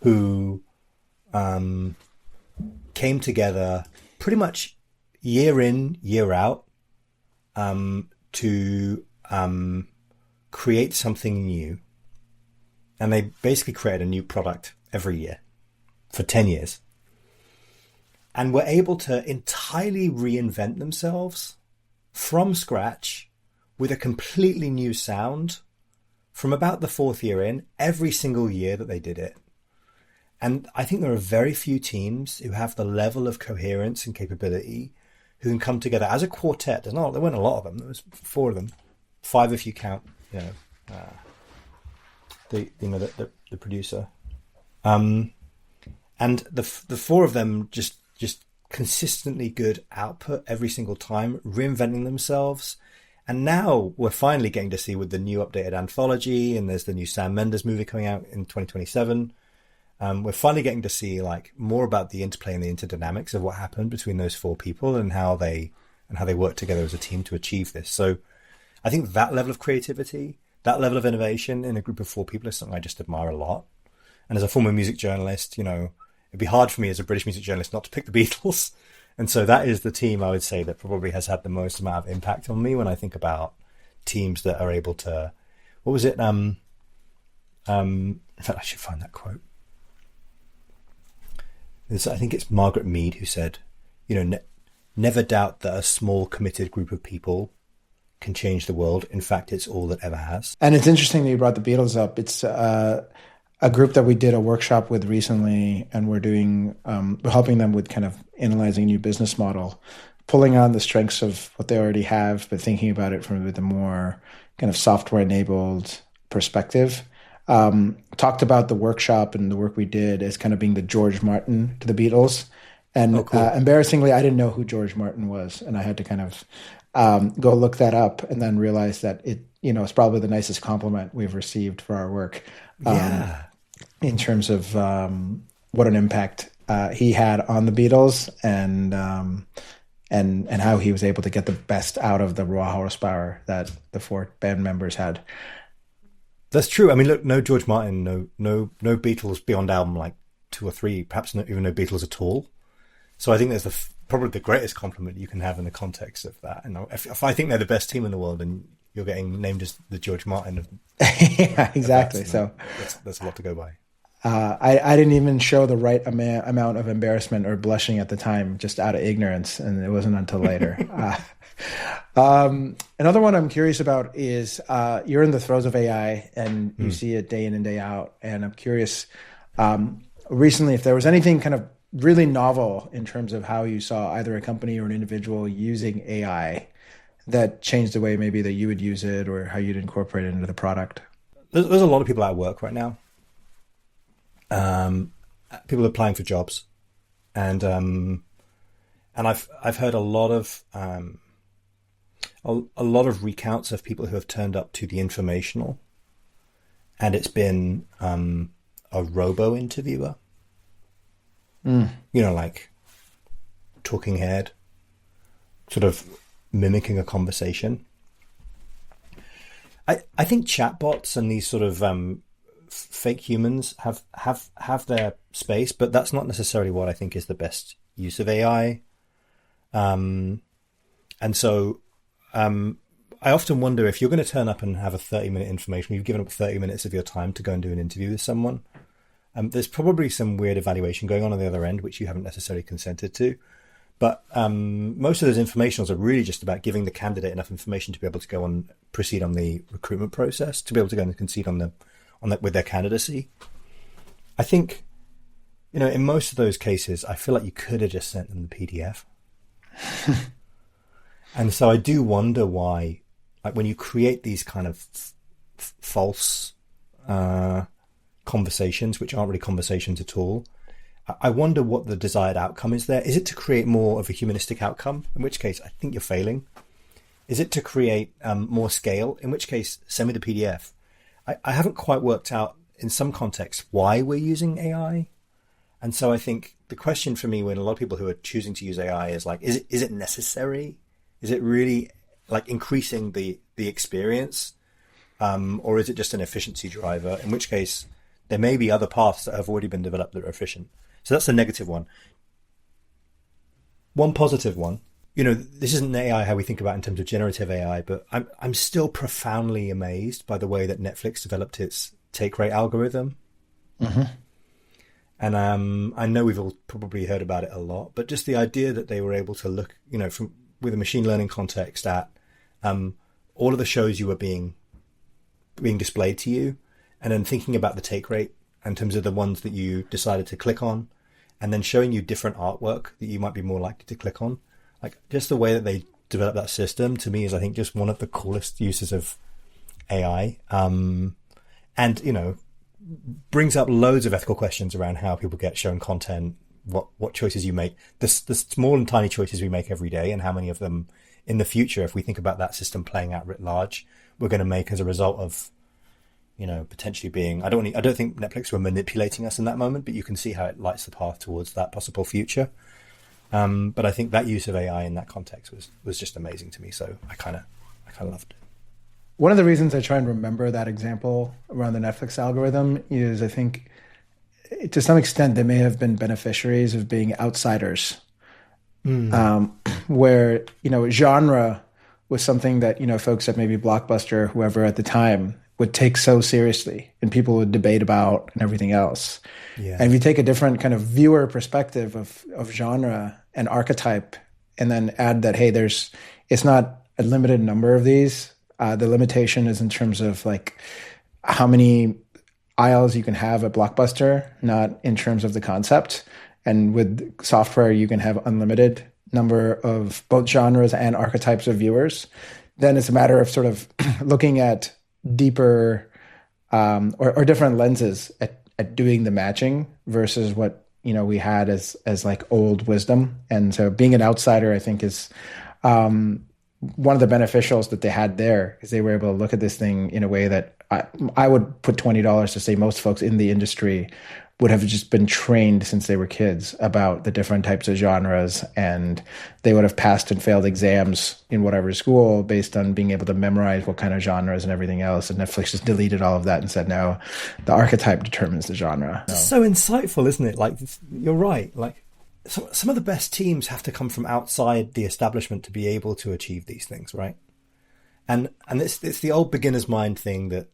who came together pretty much year in, year out, to create something new. And they basically created a new product every year for 10 years. And were able to entirely reinvent themselves from scratch with a completely new sound from about the 4th year in, every single year that they did it. And I think there are very few teams who have the level of coherence and capability who can come together as a quartet. There weren't a lot of them. There was 4 of them, 5 if you count, the producer. And the 4 of them just consistently good output every single time, reinventing themselves. And now we're finally getting to see with the new updated anthology, and there's the new Sam Mendes movie coming out in 2027. We're finally getting to see like more about the interplay and the interdynamics of what happened between those 4 people and how they work together as a team to achieve this. So I think that level of creativity, that level of innovation in a group of 4 people is something I just admire a lot. And as a former music journalist, it'd be hard for me as a British music journalist not to pick the Beatles. And so that is the team I would say that probably has had the most amount of impact on me when I think about teams that are able to, what was it? In fact, I should find that quote. I think it's Margaret Mead who said, never doubt that a small committed group of people can change the world. In fact, it's all that ever has. And it's interesting that you brought the Beatles up. It's a group that we did a workshop with recently, and we're doing helping them with kind of analyzing a new business model, pulling on the strengths of what they already have, but thinking about it from with a more kind of software-enabled perspective. Talked about the workshop and the work we did as kind of being the George Martin to the Beatles. And cool. Embarrassingly, I didn't know who George Martin was, and I had to kind of go look that up, and then realize that it's probably the nicest compliment we've received for our work. In terms of what an impact he had on the Beatles, and how he was able to get the best out of the raw horsepower that the 4 band members had. That's true. I mean, look, no George Martin, no Beatles beyond album like 2 or 3, perhaps not even no Beatles at all. So I think there's probably the greatest compliment you can have in the context of that. And if I think they're the best team in the world, and you're getting named as the George Martin of yeah, exactly. So that's a lot to go by. I didn't even show the right amount of embarrassment or blushing at the time, just out of ignorance, and it wasn't until later. Another one I'm curious about is you're in the throes of AI, and you see it day in and day out. And I'm curious, recently, if there was anything kind of really novel in terms of how you saw either a company or an individual using AI that changed the way maybe that you would use it, or how you'd incorporate it into the product. There's a lot of people at work right now. People applying for jobs, and I've heard a lot of recounts of people who have turned up to the informational, and it's been a robo interviewer, like talking head, sort of mimicking a conversation. I think chatbots and these sort of fake humans have their space, but that's not necessarily what I think is the best use of AI. And so I often wonder, if you're going to turn up and have a 30-minute information, you've given up 30 minutes of your time to go and do an interview with someone. There's probably some weird evaluation going on the other end, which you haven't necessarily consented to. But most of those informationals are really just about giving the candidate enough information to be able to go and proceed on the recruitment process, to be able to go and concede with their candidacy. I think, in most of those cases, I feel like you could have just sent them the PDF. And so I do wonder why, like, when you create these kind of false conversations, which aren't really conversations at all, I wonder what the desired outcome is there. Is it to create more of a humanistic outcome, in which case I think you're failing? Is it to create more scale, in which case send me the PDF? I haven't quite worked out in some contexts why we're using AI. And so I think the question for me, when a lot of people who are choosing to use AI is like, is it necessary? Is it really like increasing the experience, or is it just an efficiency driver? In which case, there may be other paths that have already been developed that are efficient. So that's the negative one. One positive one, this isn't AI how we think about in terms of generative AI, but I'm still profoundly amazed by the way that Netflix developed its take rate algorithm. Mm-hmm. And I know we've all probably heard about it a lot, but just the idea that they were able to look, with a machine learning context at all of the shows you were being displayed to you, and then thinking about the take rate in terms of the ones that you decided to click on, and then showing you different artwork that you might be more likely to click on. Like, just the way that they developed that system, to me, is, I think, just one of the coolest uses of AI. And, brings up loads of ethical questions around how people get shown content, what choices you make, the small and tiny choices we make every day, and how many of them in the future, if we think about that system playing out writ large, we're going to make as a result of, potentially being, I don't think Netflix were manipulating us in that moment, but you can see how it lights the path towards that possible future. But I think that use of AI in that context was just amazing to me. So I kind of loved it. One of the reasons I try and remember that example around the Netflix algorithm is, I think, to some extent, they may have been beneficiaries of being outsiders, where, genre was something that, folks at maybe Blockbuster, whoever at the time, would take so seriously and people would debate about and everything else. Yeah. And if you take a different kind of viewer perspective of genre and archetype, and then add that, hey, it's not a limited number of these. The limitation is in terms of like how many aisles you can have at Blockbuster, not in terms of the concept. And with software, you can have unlimited number of both genres and archetypes of viewers. Then it's a matter of sort of looking at deeper or different lenses at doing the matching versus what we had as like old wisdom. And so being an outsider, I think, is one of the beneficials that they had there, is they were able to look at this thing in a way that I would put $20 to say most folks in the industry would have just been trained since they were kids about the different types of genres, and they would have passed and failed exams in whatever school based on being able to memorize what kind of genres and everything else. And Netflix just deleted all of that and said, no, the archetype determines the genre. It's so insightful, isn't it? Like, you're right. Like, some of the best teams have to come from outside the establishment to be able to achieve these things, right? And it's the old beginner's mind thing that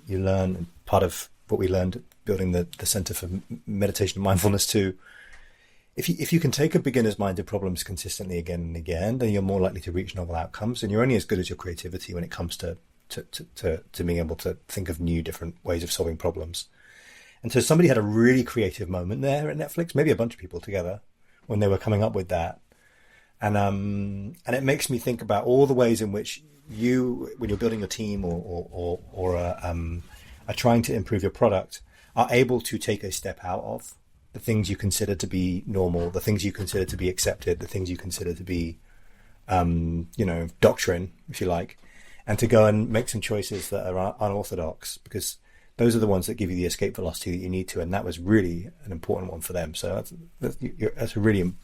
you learn, and part of what we learned building the Center for Meditation and Mindfulness too. If you can take a beginner's mind to problems consistently again and again, then you're more likely to reach novel outcomes, and you're only as good as your creativity when it comes to being able to think of new, different ways of solving problems. And so somebody had a really creative moment there at Netflix, maybe a bunch of people together, when they were coming up with that. And it makes me think about all the ways in which you, when you're building a team or are trying to improve your product, are able to take a step out of the things you consider to be normal, the things you consider to be accepted, the things you consider to be, doctrine, if you like, and to go and make some choices that are unorthodox, because those are the ones that give you the escape velocity that you need to. And that was really an important one for them. So that's a really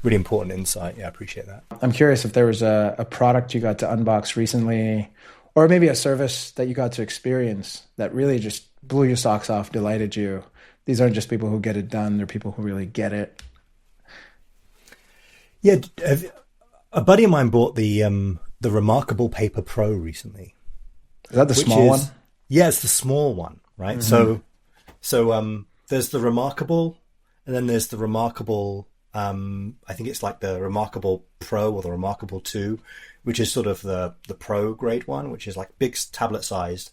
important insight. Yeah, I appreciate that. I'm curious if there was a product you got to unbox recently, or maybe a service that you got to experience that really just blew your socks off, delighted you. These aren't just people who get it done. They're people who really get it. Yeah. A buddy of mine bought the Remarkable Paper Pro recently. Is that the small one? Yeah, it's the small one, right? Mm-hmm. So there's the Remarkable, and then there's the Remarkable, I think it's like the Remarkable Pro or the Remarkable 2, which is sort of the pro grade one, which is like big tablet sized.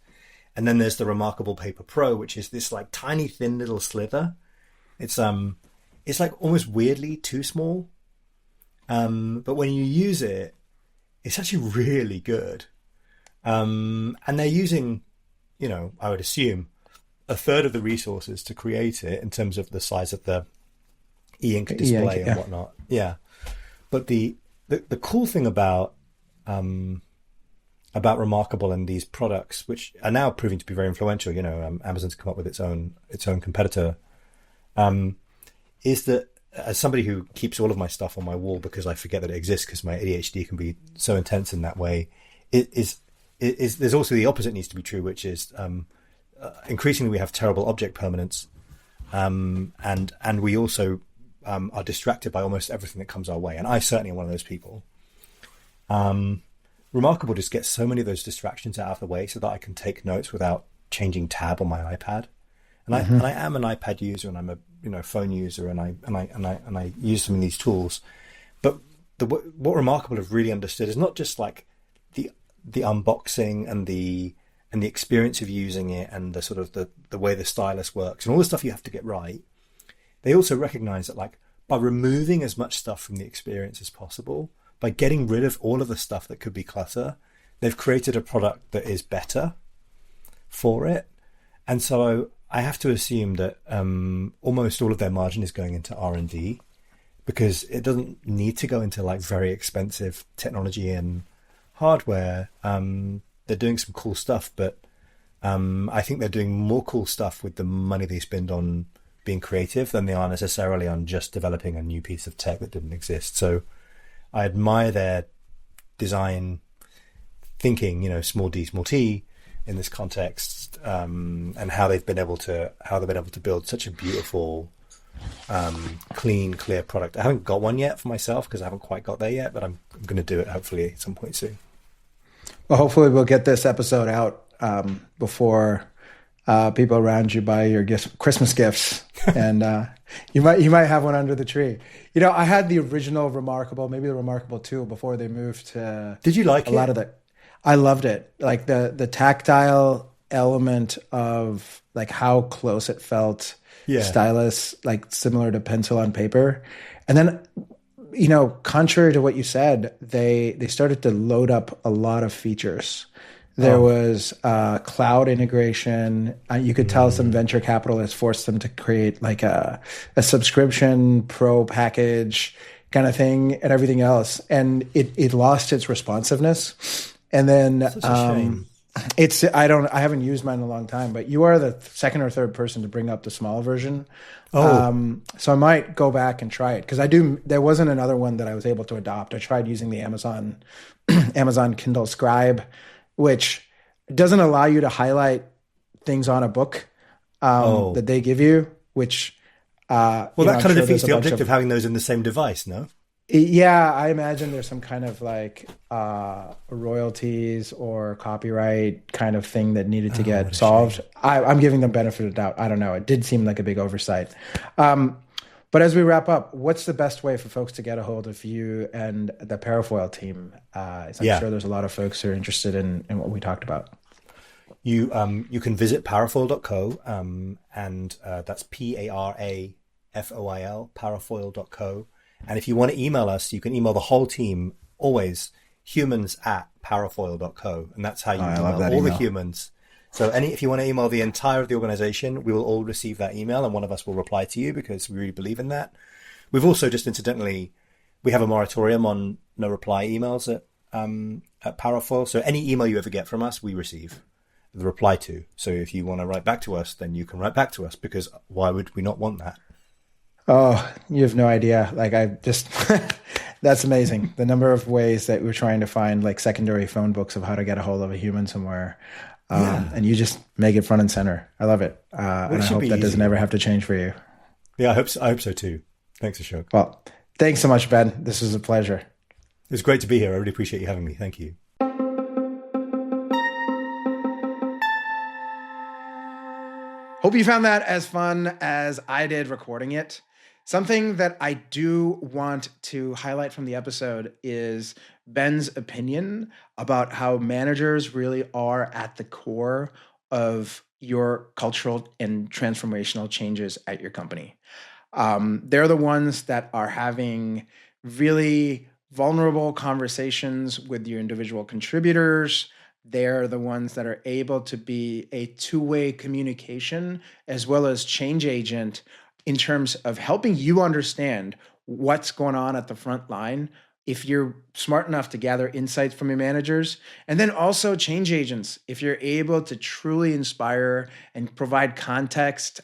And then there's the Remarkable Paper Pro, which is this like tiny thin little slither. It's like almost weirdly too small. But when you use it, it's actually really good. And they're using, I would assume, a third of the resources to create it in terms of the size of the e-ink display and whatnot. Yeah. But the cool thing about Remarkable and these products, which are now proving to be very influential, Amazon's come up with its own competitor, is that as somebody who keeps all of my stuff on my wall because I forget that it exists because my ADHD can be so intense in that way, there's also the opposite needs to be true, which is increasingly we have terrible object permanence, and we also are distracted by almost everything that comes our way. And I certainly am one of those people. Remarkable just gets so many of those distractions out of the way so that I can take notes without changing tab on my iPad. And I am an iPad user, and I'm a phone user, and I use some of these tools. But what Remarkable have really understood is not just like the unboxing and the experience of using it and the sort of the way the stylus works and all the stuff you have to get right. They also recognize that, like, by removing as much stuff from the experience as possible, by getting rid of all of the stuff that could be clutter, they've created a product that is better for it. And so I have to assume that almost all of their margin is going into R&D, because it doesn't need to go into like very expensive technology and hardware. They're doing some cool stuff, but I think they're doing more cool stuff with the money they spend on being creative than they are necessarily on just developing a new piece of tech that didn't exist. So I admire their design thinking, small d, small t in this context, and how they've been able to build such a beautiful, clean, clear product. I haven't got one yet for myself because I haven't quite got there yet, but I'm going to do it hopefully at some point soon. Well, hopefully we'll get this episode out before people around you buy your Christmas gifts, and you might have one under the tree. I had the original Remarkable, maybe the Remarkable 2, before they moved to. Did you like a lot of the? I loved it. Like the tactile element of like how close it felt. Yeah. Stylus, like similar to pencil on paper, and then. Contrary to what you said, they started to load up a lot of features. There was cloud integration. You could tell some venture capitalists forced them to create like a subscription pro package kind of thing and everything else. And it lost its responsiveness. And then such a shame. I haven't used mine in a long time, but you are the second or third person to bring up the small version. So I might go back and try it, because there wasn't another one that I was able to adopt. I tried using the Amazon Kindle Scribe, which doesn't allow you to highlight things on a book that they give you, which that kind of defeats the object of having those in the same device, no? Yeah, I imagine there's some kind of like royalties or copyright kind of thing that needed to get solved. I'm giving them benefit of the doubt. I don't know. It did seem like a big oversight. But as we wrap up, what's the best way for folks to get a hold of you and the Parafoil team? I'm sure there's a lot of folks who are interested in what we talked about. You can visit parafoil.co, and that's Parafoil, parafoil.co. And if you want to email us, you can email the whole team, always humans@parafoil.co. And that's how you email all the humans. So if you want to email the entire of the organization, we will all receive that email, and one of us will reply to you because we really believe in that. We've also just incidentally, we have a moratorium on no reply emails at Parafoil. So any email you ever get from us, we receive the reply to. So if you want to write back to us, then you can write back to us, because why would we not want that? Oh, you have no idea. Like that's amazing. The number of ways that we're trying to find like secondary phone books of how to get a hold of a human somewhere. And you just make it front and center. I love it. And I hope that doesn't ever have to change for you. Yeah, I hope so too. Thanks, Ashok. Well, thanks so much, Ben. This was a pleasure. It was great to be here. I really appreciate you having me. Thank you. Hope you found that as fun as I did recording it. Something that I do want to highlight from the episode is Ben's opinion about how managers really are at the core of your cultural and transformational changes at your company. They're the ones that are having really vulnerable conversations with your individual contributors. They're the ones that are able to be a two-way communication as well as change agent in terms of helping you understand what's going on at the front line, if you're smart enough to gather insights from your managers, and then also change agents, if you're able to truly inspire and provide context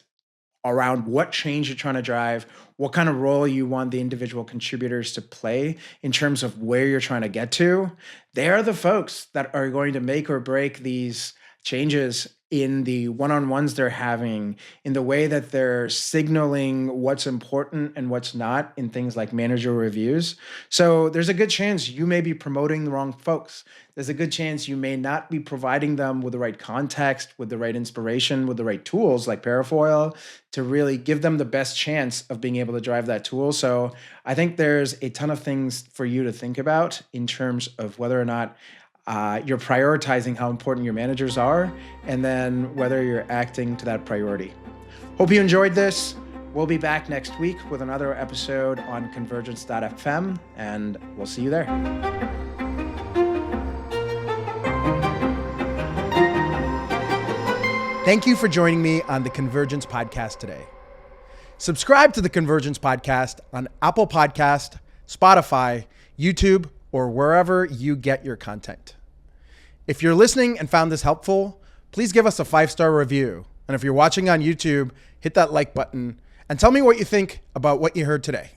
around what change you're trying to drive, what kind of role you want the individual contributors to play in terms of where you're trying to get to, they are the folks that are going to make or break these changes in the one-on-ones they're having, in the way that they're signaling what's important and what's not in things like manager reviews. So there's a good chance you may be promoting the wrong folks. There's a good chance you may not be providing them with the right context, with the right inspiration, with the right tools like Parafoil to really give them the best chance of being able to drive that tool. So I think there's a ton of things for you to think about in terms of whether or not you're prioritizing how important your managers are, and then whether you're acting to that priority. Hope you enjoyed this. We'll be back next week with another episode on convergence.fm, and we'll see you there. Thank you for joining me on the Convergence Podcast today. Subscribe to the Convergence Podcast on Apple Podcast, Spotify, YouTube, or wherever you get your content. If you're listening and found this helpful, please give us a 5-star review. And if you're watching on YouTube, hit that like button and tell me what you think about what you heard today.